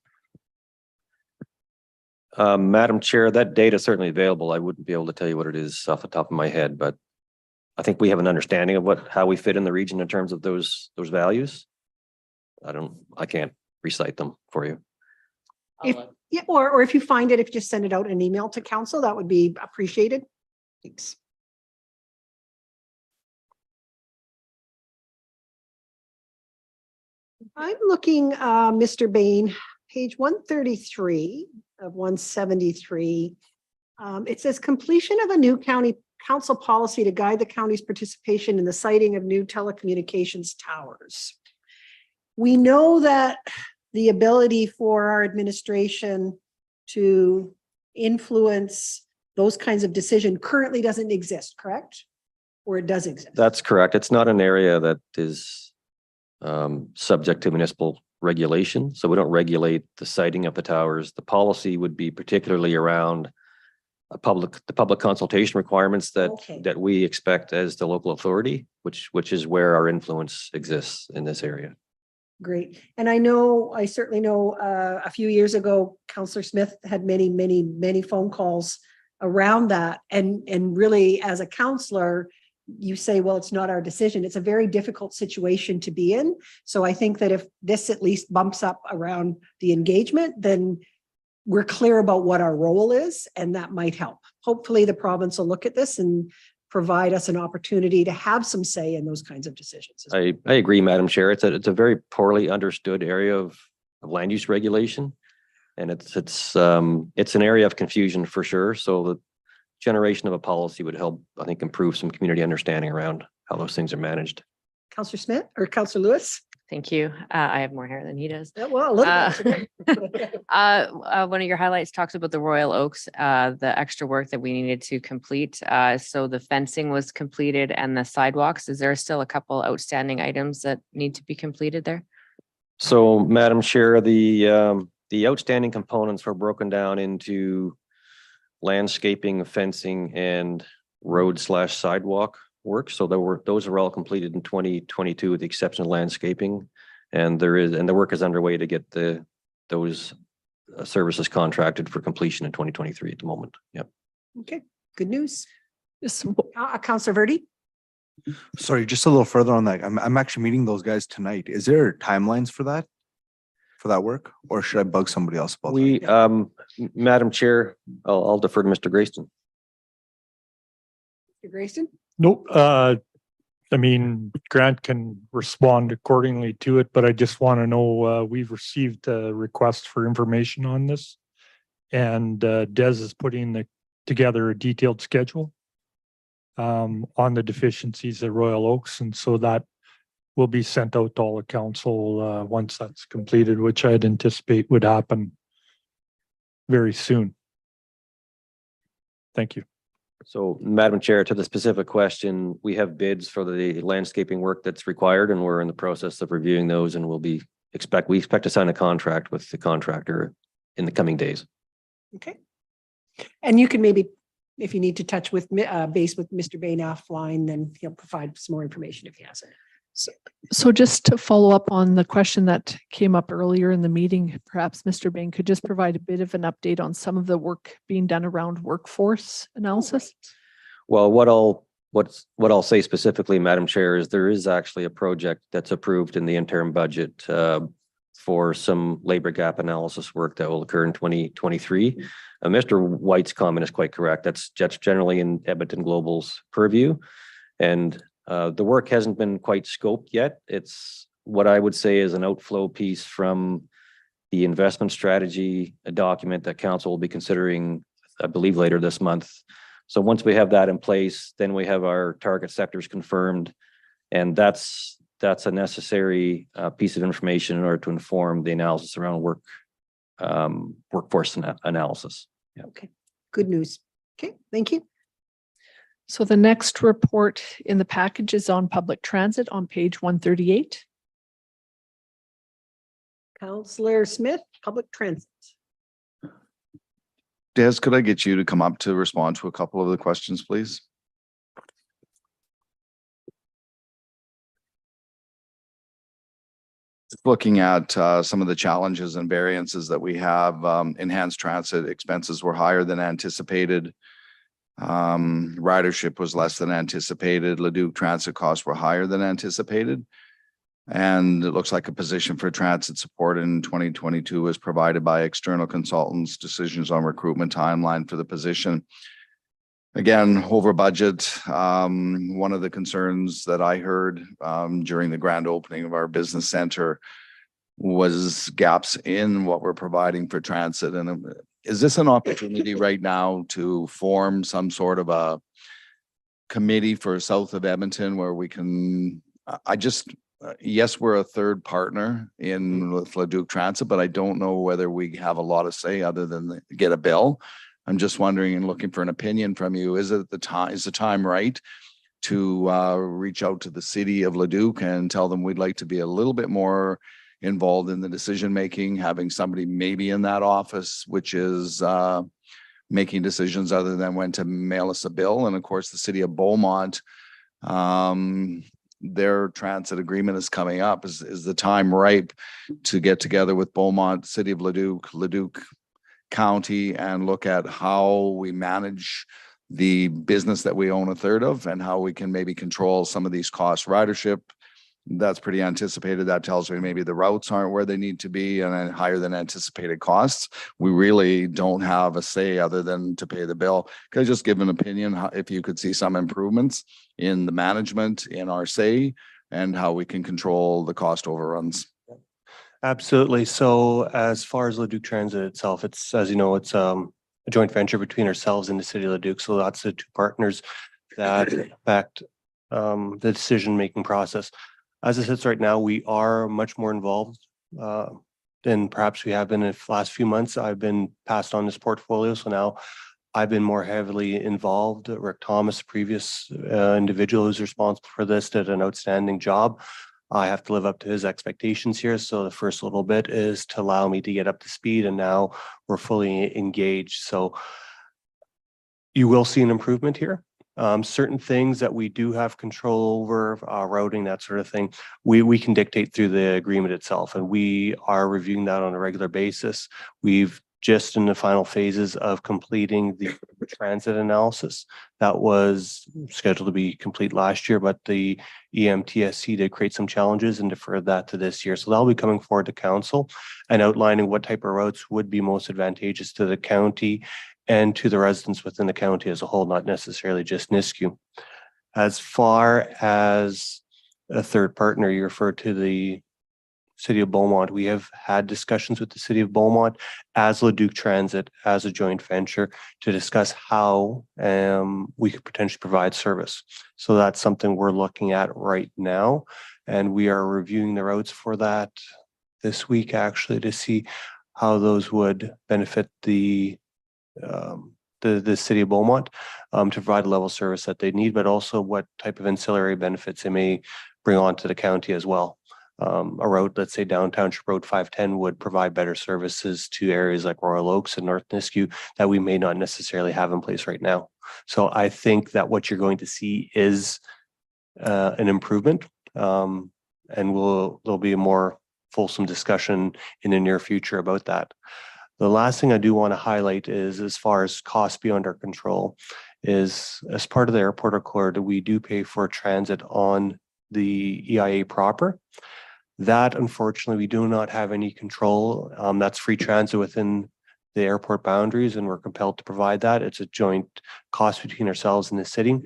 Madam Chair, that data is certainly available. I wouldn't be able to tell you what it is off the top of my head, but I think we have an understanding of how we fit in the region in terms of those values. I can't recite them for you. Yeah, or if you find it, if you just send it out an email to council, that would be appreciated. Thanks. I'm looking, Mr. Bain, page 133 of 173. It says completion of a new county council policy to guide the county's participation in the siting of new telecommunications towers. We know that the ability for our administration to influence those kinds of decision currently doesn't exist, correct? Or it does exist? That's correct. It's not an area that is subject to municipal regulation. So we don't regulate the siting of the towers. The policy would be particularly around the public consultation requirements that we expect as the local authority, which is where our influence exists in this area. Great. And I certainly know a few years ago, Councillor Smith had many phone calls around that. And really, as a councillor, you say, well, it's not our decision. It's a very difficult situation to be in. So I think that if this at least bumps up around the engagement, then we're clear about what our role is, and that might help. Hopefully the province will look at this and provide us an opportunity to have some say in those kinds of decisions. I agree, Madam Chair. It's a very poorly understood area of land use regulation. And it's an area of confusion for sure. So the generation of a policy would help, I think, improve some community understanding around how those things are managed. Councillor Smith or Councillor Lewis? Thank you. I have more hair than he does. Well, a little bit. One of your highlights talks about the Royal Oaks, the extra work that we needed to complete. So the fencing was completed and the sidewalks. Is there still a couple outstanding items that need to be completed there? So, Madam Chair, the outstanding components were broken down into landscaping, fencing, and road/sidewalk work. So those are all completed in 2022 with the exception of landscaping. And the work is underway to get those services contracted for completion in 2023 at the moment. Yep. Okay, good news. Yes. Councillor Verdi? Sorry, just a little further on that. I'm actually meeting those guys tonight. Is there timelines for that work, or should I bug somebody else about that? Madam Chair, I'll defer to Mr. Grayston. Mr. Grayston? Nope. I mean, Grant can respond accordingly to it, but I just want to know, we've received a request for information on this. And Des is putting together a detailed schedule on the deficiencies at Royal Oaks. And so that will be sent out to all the council once that's completed, which I'd anticipate would happen very soon. Thank you. So, Madam Chair, to the specific question, we have bids for the landscaping work that's required, and we're in the process of reviewing those, and we expect to sign a contract with the contractor in the coming days. Okay. And you can maybe, if you need to touch with base with Mr. Bain offline, then he'll provide some more information if he has it. So just to follow up on the question that came up earlier in the meeting, perhaps Mr. Bain could just provide a bit of an update on some of the work being done around workforce analysis. Well, what I'll say specifically, Madam Chair, is there is actually a project that's approved in the interim budget for some labor gap analysis work that will occur in 2023. Mr. White's comment is quite correct. That's generally in Edmonton Global's purview. And the work hasn't been quite scoped yet. It's what I would say is an outflow piece from the investment strategy, a document that council will be considering, I believe, later this month So once we have that in place, then we have our target sectors confirmed. And that's a necessary piece of information in order to inform the analysis around workforce analysis. Okay, good news. Okay, thank you. So the next report in the package is on public transit on page 138. Councillor Smith, public transit. Des, could I get you to come up to respond to a couple of the questions, please? Looking at some of the challenges and variances that we have, enhanced transit expenses were higher than anticipated. Ridership was less than anticipated. Leduc transit costs were higher than anticipated. And it looks like a position for transit support in 2022 was provided by external consultants. Decisions on recruitment timeline for the position. Again, over budget. One of the concerns that I heard during the grand opening of our business center was gaps in what we're providing for transit. And is this an opportunity right now to form some sort of a committee for south of Edmonton where we can, yes, we're a third partner with Leduc Transit, but I don't know whether we have a lot of say other than get a bill. I'm just wondering and looking for an opinion from you. Is the time right to reach out to the city of Leduc and tell them we'd like to be a little bit more involved in the decision making, having somebody maybe in that office, which is making decisions other than when to mail us a bill. And of course, the city of Beaumont, their transit agreement is coming up. Is the time ripe to get together with Beaumont, city of Leduc County, and look at how we manage the business that we own a third of and how we can maybe control some of these costs? Ridership, that's pretty anticipated. That tells me maybe the routes aren't where they need to be and then higher than anticipated costs. We really don't have a say other than to pay the bill. Could I just give an opinion if you could see some improvements in the management, in our say, and how we can control the cost overruns? Absolutely. So as far as Leduc Transit itself, it's, as you know, it's a joint venture between ourselves and the city of Leduc. So that's the two partners that affect the decision-making process. As it sits right now, we are much more involved than perhaps we have been in the last few months. I've been passed on this portfolio, so now I've been more heavily involved. Rick Thomas, previous individual who's responsible for this, did an outstanding job. I have to live up to his expectations here. So the first little bit is to allow me to get up to speed, and now we're fully engaged. So you will see an improvement here. Certain things that we do have control over, routing, that sort of thing, we can dictate through the agreement itself, and we are reviewing that on a regular basis. We've just in the final phases of completing the transit analysis that was scheduled to be complete last year, but the EMTSC did create some challenges and deferred that to this year. So that'll be coming forward to council and outlining what type of routes would be most advantageous to the county and to the residents within the county as a whole, not necessarily just Nisku. As far as a third partner, you referred to the city of Beaumont. We have had discussions with the city of Beaumont as Leduc Transit, as a joint venture, to discuss how we could potentially provide service. So that's something we're looking at right now. And we are reviewing the routes for that this week, actually, to see how those would benefit the city of Beaumont to provide the level of service that they need, but also what type of ancillary benefits they may bring on to the county as well. A road, let's say downtown Road 510, would provide better services to areas like Royal Oaks and North Nisku that we may not necessarily have in place right now. So I think that what you're going to see is an improvement, and there'll be a more fulsome discussion in the near future about that. The last thing I do want to highlight is, as far as costs beyond our control, is as part of the airport accord, we do pay for transit on the EIA proper. That, unfortunately, we do not have any control. That's free transit within the airport boundaries, and we're compelled to provide that. It's a joint cost between ourselves and the city.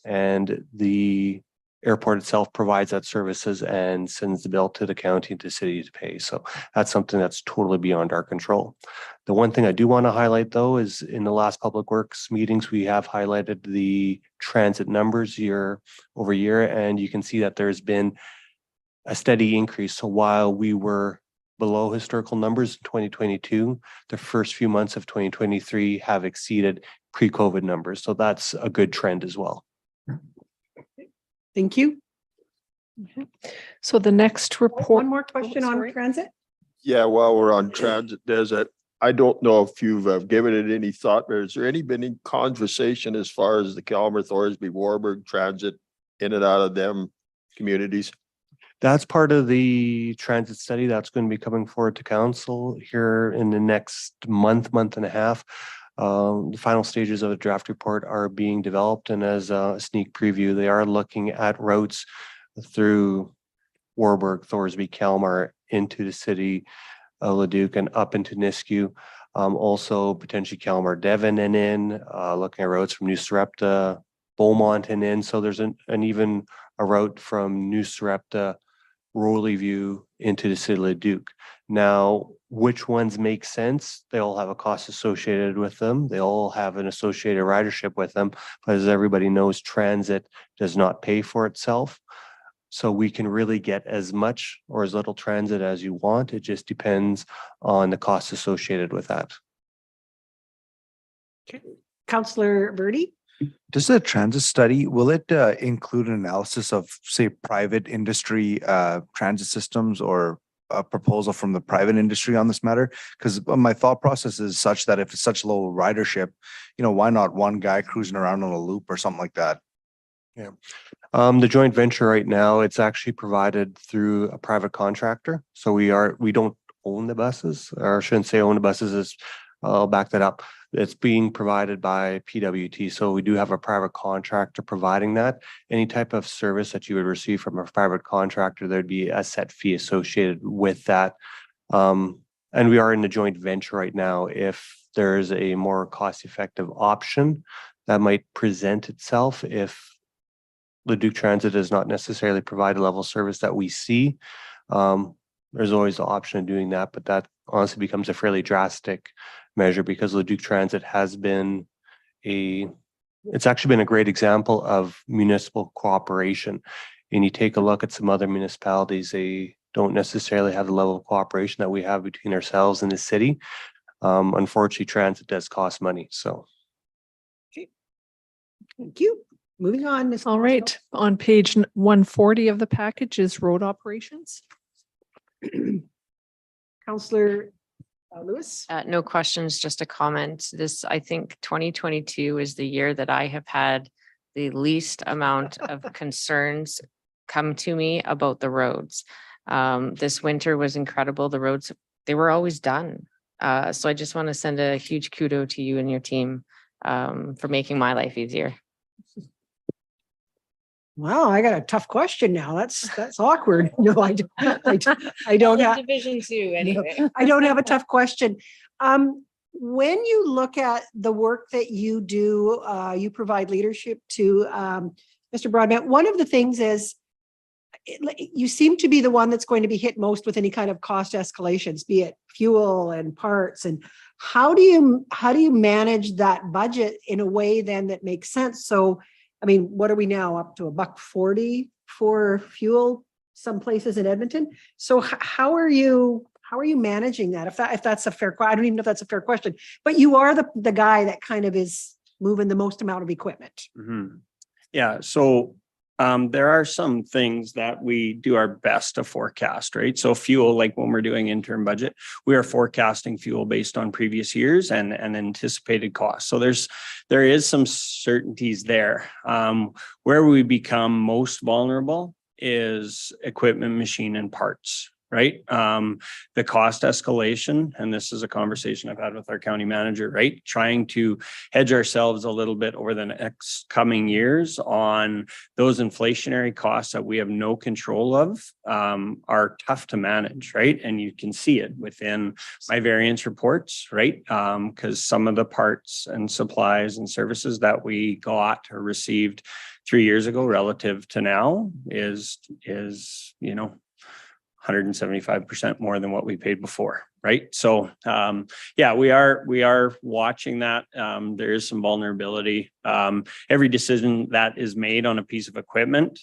And the airport itself provides that services and sends the bill to the county and to city to pay. So that's something that's totally beyond our control. The one thing I do want to highlight though is in the last public works meetings, we have highlighted the transit numbers year over year, and you can see that there's been a steady increase. So while we were below historical numbers in 2022, the first few months of 2023 have exceeded pre-COVID numbers. So that's a good trend as well. Thank you. So the next report. One more question on transit. Yeah, while we're on transit, I don't know if you've given it any thought, but has there been any conversation as far as the Calmer, Thorsby, Warburg transit in and out of them communities? That's part of the transit study that's going to be coming forward to council here in the next month and a half. The final stages of the draft report are being developed, and as a sneak preview, they are looking at routes through Warburg, Thorsby, Calmer into the city of Leduc and up into Nisku. Also potentially Calmer, Devon and in, looking at routes from New Sarepta, Beaumont and in. So there's an even a route from New Sarepta, Roley View into the city of Leduc. Now, which ones make sense? They all have a cost associated with them. They all have an associated ridership with them. But as everybody knows, transit does not pay for itself. So we can really get as much or as little transit as you want. It just depends on the cost associated with that. Okay. Councillor Birdie. Does the transit study, will it include an analysis of, say, private industry transit systems or a proposal from the private industry on this matter? Because my thought process is such that if it's such low ridership, why not one guy cruising around on a loop or something like that? Yeah. The joint venture right now, it's actually provided through a private contractor. So we don't own the buses, or I shouldn't say own the buses, I'll back that up. It's being provided by PWT. So we do have a private contractor providing that. Any type of service that you would receive from a private contractor, there'd be a set fee associated with that. And we are in the joint venture right now. If there's a more cost-effective option that might present itself, if Leduc Transit does not necessarily provide a level of service that we see, there's always the option of doing that, but that honestly becomes a fairly drastic measure because Leduc Transit has been it's actually been a great example of municipal cooperation. And you take a look at some other municipalities, they don't necessarily have the level of cooperation that we have between ourselves and the city. Unfortunately, transit does cost money, so. Okay. Thank you. Moving on. Ms. All right, on page 140 of the package is road operations. Councillor Lewis. No questions, just a comment. I think 2022 is the year that I have had the least amount of concerns come to me about the roads. This winter was incredible. The roads, they were always done. So I just want to send a huge kudo to you and your team for making my life easier. Wow, I got a tough question now. That's awkward. No, I don't have. Division 2 anyway. I don't have a tough question. When you look at the work that you do, you provide leadership to Mr. Broadbent. One of the things is you seem to be the one that's going to be hit most with any kind of cost escalations, be it fuel and parts. And how do you manage that budget in a way then that makes sense? So, I mean, what are we now up to $1.40 for fuel some places in Edmonton? So how are you managing that? If that's a fair question, I don't even know if that's a fair question, but you are the guy that kind of is moving the most amount of equipment. Mm-hmm. Yeah. So there are some things that we do our best to forecast, right? So fuel, like when we're doing interim budget, we are forecasting fuel based on previous years and anticipated costs. So there is some certainties there. Where we become most vulnerable is equipment, machine, and parts, right? The cost escalation, and this is a conversation I've had with our county manager, right? Trying to hedge ourselves a little bit over the next coming years on those inflationary costs that we have no control of are tough to manage, right? And you can see it within my variance reports, right? Because some of the parts and supplies and services that we got or received 3 years ago relative to now is, 175% more than what we paid before, right? So yeah, we are watching that. There is some vulnerability. Every decision that is made on a piece of equipment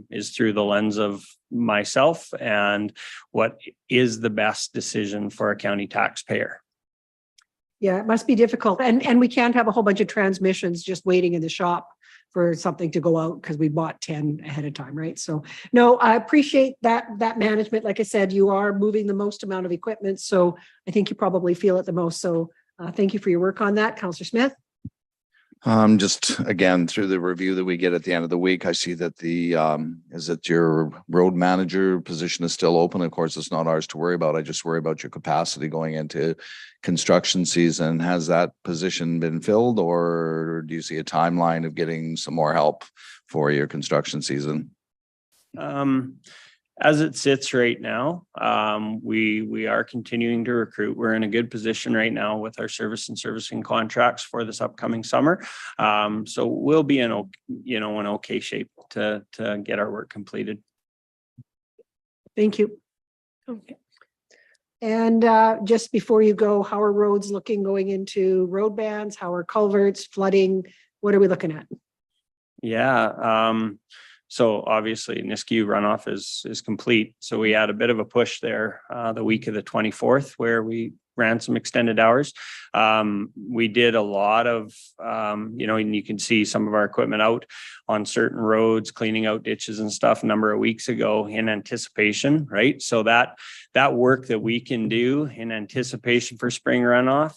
is through the lens of myself and what is the best decision for a county taxpayer. Yeah, it must be difficult. And we can't have a whole bunch of transmissions just waiting in the shop for something to go out because we bought 10 ahead of time, right? So no, I appreciate that management. Like I said, you are moving the most amount of equipment. So I think you probably feel it the most. So thank you for your work on that, Councillor Smith. Just again, through the review that we get at the end of the week, I see that is it your road manager position is still open. Of course, it's not ours to worry about. I just worry about your capacity going into construction season. Has that position been filled, or do you see a timeline of getting some more help for your construction season? As it sits right now, we are continuing to recruit. We're in a good position right now with our service and servicing contracts for this upcoming summer. So we'll be in an okay shape to get our work completed. Thank you. Okay. And just before you go, how are roads looking going into road bans? How are culverts, flooding? What are we looking at? Yeah. So obviously Nisku runoff is complete. So we had a bit of a push there the week of the 24th where we ran some extended hours. We did a lot of, and you can see some of our equipment out on certain roads, cleaning out ditches and stuff a number of weeks ago in anticipation, right? So that work that we can do in anticipation for spring runoff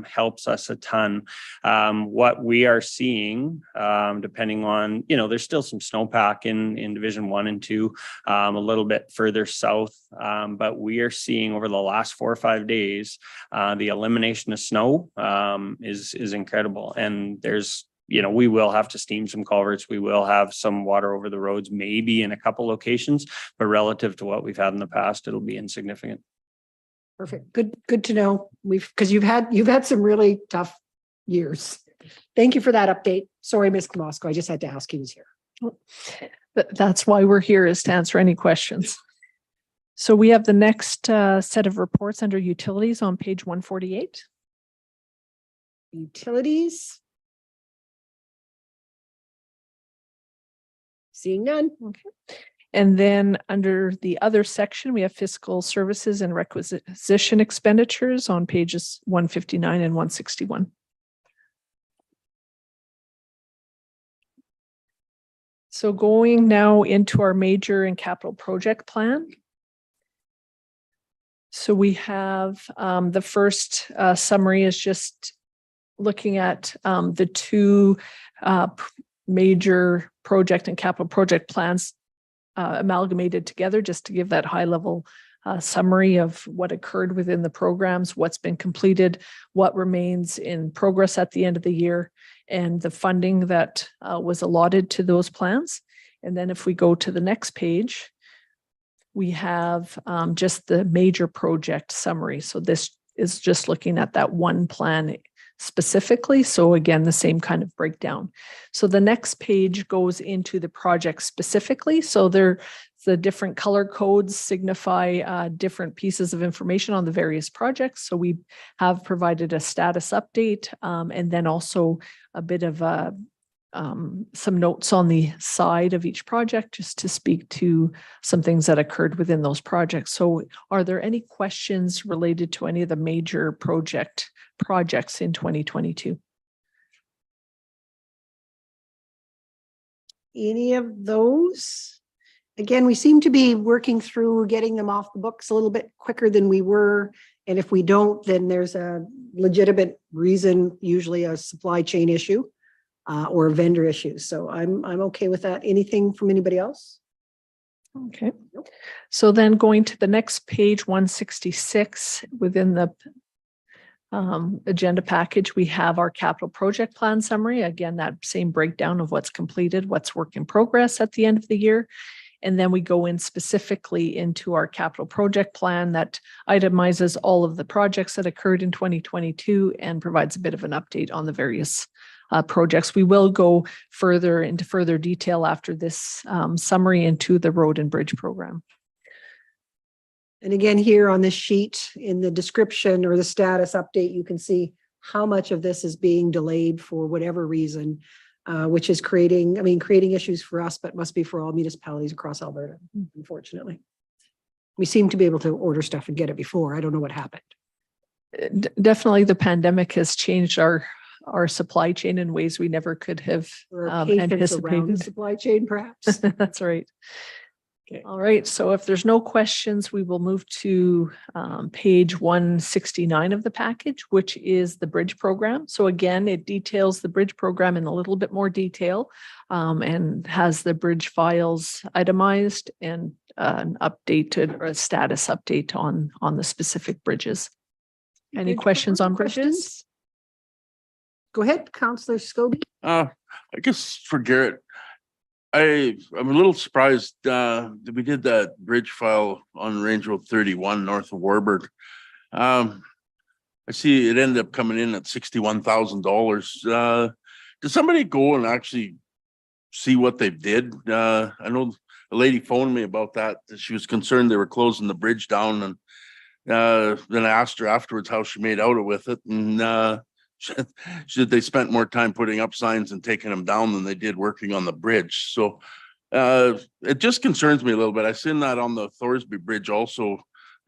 helps us a ton. What we are seeing, depending on, there's still some snowpack in Division 1 and 2, a little bit further south, but we are seeing over the last 4 or 5 days, the elimination of snow is incredible. And there's, we will have to steam some culverts. We will have some water over the roads, maybe in a couple locations, but relative to what we've had in the past, it'll be insignificant. Perfect. Good to know. Because you've had some really tough years. Thank you for that update. Sorry, Ms. Kmosko, I just had to ask you here. That's why we're here, is to answer any questions. So we have the next set of reports under utilities on page 148. Utilities. Seeing none. Okay. And then under the other section, we have fiscal services and requisition expenditures on pages 159 and 161. So going now into our major and capital project plan. So we have the first summary is just looking at the two major project and capital project plans amalgamated together, just to give that high level summary of what occurred within the programs, what's been completed, what remains in progress at the end of the year, and the funding that was allotted to those plans. And then if we go to the next page, we have just the major project summary. So this is just looking at that one plan specifically. So again, the same kind of breakdown. So the next page goes into the project specifically. So the different color codes signify different pieces of information on the various projects. So we have provided a status update and then also a bit of some notes on the side of each project, just to speak to some things that occurred within those projects. So are there any questions related to any of the major projects in 2022? Any of those? Again, we seem to be working through getting them off the books a little bit quicker than we were. And if we don't, then there's a legitimate reason, usually a supply chain issue. Or vendor issues. So I'm okay with that. Anything from anybody else? Okay. So then going to the next page, 166, within the agenda package, we have our capital project plan summary. Again, that same breakdown of what's completed, what's work in progress at the end of the year. And then we go in specifically into our capital project plan that itemizes all of the projects that occurred in 2022 and provides a bit of an update on the various projects. We will go further into further detail after this summary into the road and bridge program. And again, here on this sheet in the description or the status update, you can see how much of this is being delayed for whatever reason, which is creating issues for us, but must be for all municipalities across Alberta, unfortunately. We seem to be able to order stuff and get it before. I don't know what happened. Definitely the pandemic has changed our supply chain in ways we never could have anticipated. Supply chain, perhaps. That's right. Okay. All right. So if there's no questions, we will move to page 169 of the package, which is the bridge program. So again, it details the bridge program in a little bit more detail and has the bridge files itemized and an updated or a status update on the specific bridges. Any questions on bridges? Go ahead, Councillor Scobie. I guess for Garrett, I'm a little surprised that we did that bridge file on Range Road 31 north of Warburg. I see it ended up coming in at $61,000. Did somebody go and actually see what they did? I know a lady phoned me about that. She was concerned they were closing the bridge down, and then I asked her afterwards how she made out with it, and she said they spent more time putting up signs and taking them down than they did working on the bridge. So it just concerns me a little bit. I seen that on the Thorsby Bridge also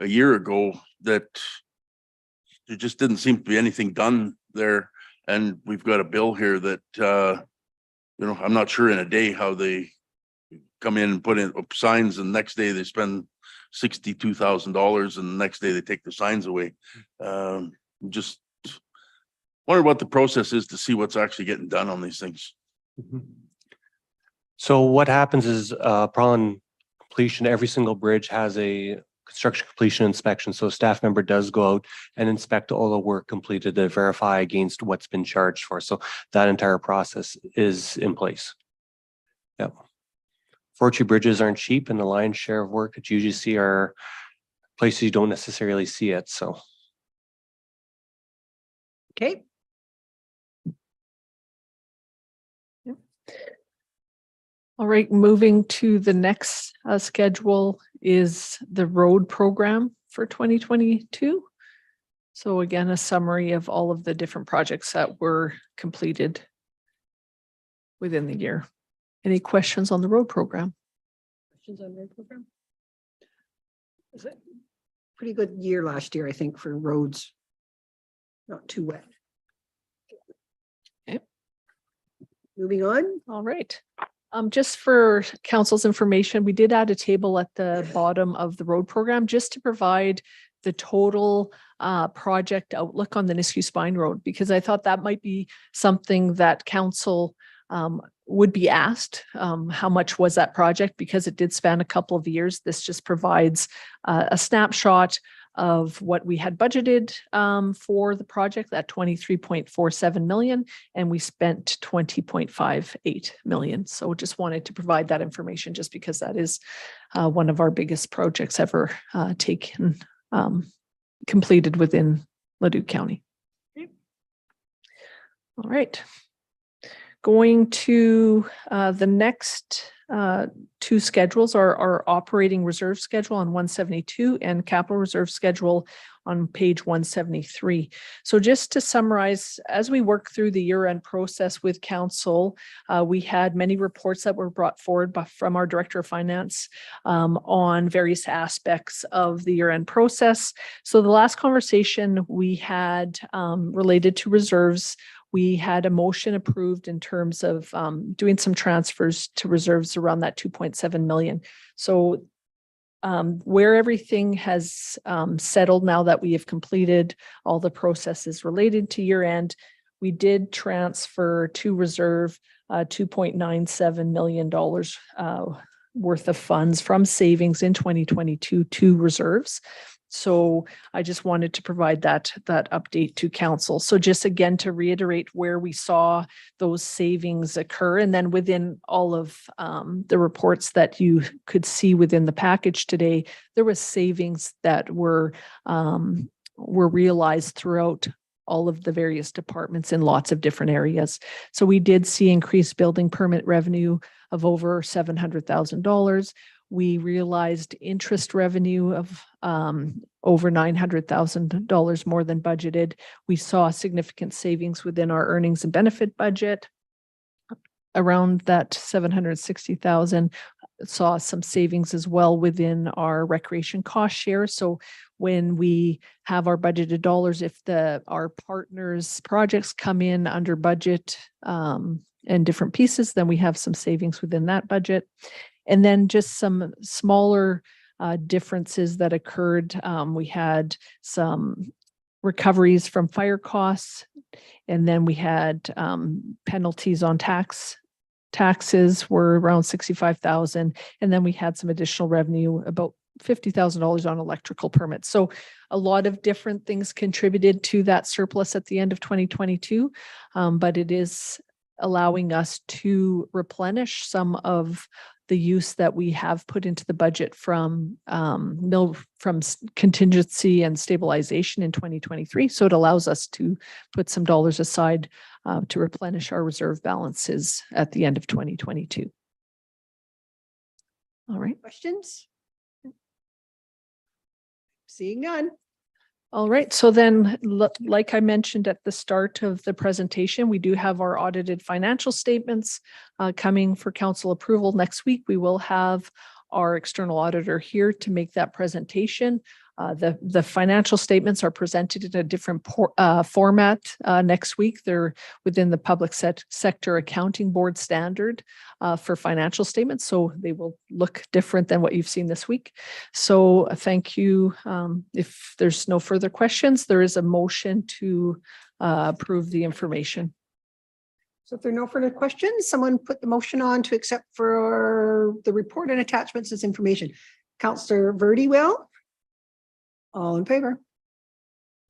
a year ago, that there just didn't seem to be anything done there. And we've got a bill here that, I'm not sure in a day how they come in and put in signs, and the next day they spend $62,000 and the next day they take the signs away. Just wonder what the process is to see what's actually getting done on these things. So what happens is upon completion, every single bridge has a construction completion inspection. So a staff member does go out and inspect all the work completed to verify against what's been charged for. So that entire process is in place. Yep. Forestry bridges aren't cheap, and the lion's share of work that you usually see are places you don't necessarily see it. So. Okay. All right, moving to the next schedule is the road program for 2022. So again, a summary of all of the different projects that were completed within the year. Any questions on the road program? Questions on road program? Is it pretty good year last year, I think, for roads? Not too wet. Okay. Moving on. All right. Just for council's information, we did add a table at the bottom of the road program just to provide the total project outlook on the Nisku Spine Road, because I thought that might be something that council would be asked. How much was that project? Because it did span a couple of years. This just provides a snapshot of what we had budgeted for the project at 23.47 million, and we spent 20.58 million. So just wanted to provide that information just because that is one of our biggest projects ever completed within Leduc County. Okay. All right. Going to the next two schedules are our operating reserve schedule on 172 and capital reserve schedule on page 173. So just to summarize, as we work through the year-end process with council, we had many reports that were brought forward from our Director of Finance on various aspects of the year-end process. So the last conversation we had related to reserves, we had a motion approved in terms of doing some transfers to reserves around that 2.7 million. So where everything has settled now that we have completed all the processes related to year end, we did transfer to reserve $2.97 million worth of funds from savings in 2022 to reserves. So I just wanted to provide that update to council. So just again, to reiterate where we saw those savings occur, and then within all of the reports that you could see within the package today, there was savings that were realized throughout all of the various departments in lots of different areas. So we did see increased building permit revenue of over $700,000. We realized interest revenue of over $900,000 more than budgeted. We saw significant savings within our earnings and benefit budget, around that 760,000. Saw some savings as well within our recreation cost share. So when we have our budgeted dollars, if our partners' projects come in under budget and different pieces, then we have some savings within that budget. And then just some smaller differences that occurred. We had some recoveries from fire costs, and then we had penalties on taxes were around 65,000. And then we had some additional revenue, about $50,000 on electrical permits. So a lot of different things contributed to that surplus at the end of 2022. But it is allowing us to replenish some of the use that we have put into the budget from contingency and stabilization in 2023. So it allows us to put some dollars aside to replenish our reserve balances at the end of 2022. All right. Questions? Seeing none. All right. So then, like I mentioned at the start of the presentation, we do have our audited financial statements coming for council approval next week. We will have our external auditor here to make that presentation. The financial statements are presented in a different format next week. They're within the public sector accounting board standard for financial statements. So they will look different than what you've seen this week. So thank you. If there's no further questions, there is a motion to approve the information. So if there are no further questions, someone put the motion on to accept for the report and attachments as information. Councillor Verdi will. All in favor?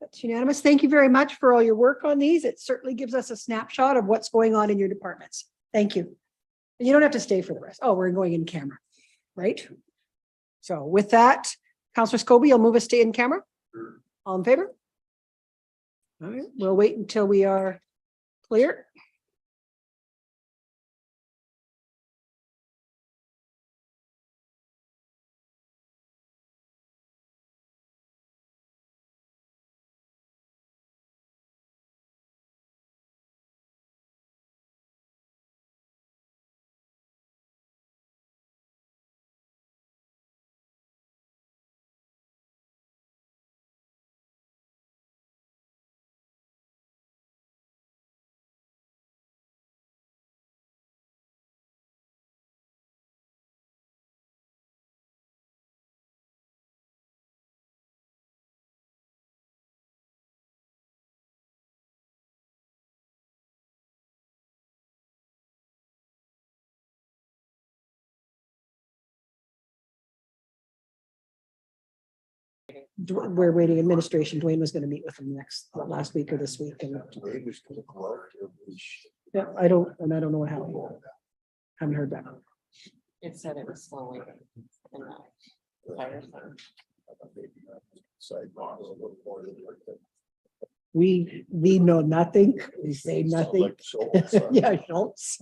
That's unanimous. Thank you very much for all your work on these. It certainly gives us a snapshot of what's going on in your departments. Thank you. And you don't have to stay for the rest. Oh, we're going in camera, right? So with that, Councillor Scobie, you'll move us to in camera. All in favor? All right, we'll wait until we are clear. We're waiting administration. Dwayne was going to meet with them last week or this week. And yeah, I don't know what happened. Haven't heard back. It said it was slowing. We know nothing. We say nothing. Yeah, Schultz.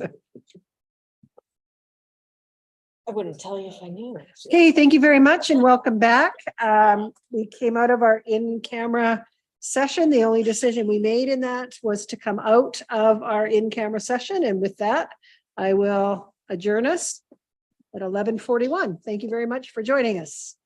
I wouldn't tell you if I knew. Okay, thank you very much and welcome back. We came out of our in-camera session. The only decision we made in that was to come out of our in-camera session. And with that, I will adjourn us at 11:41. Thank you very much for joining us.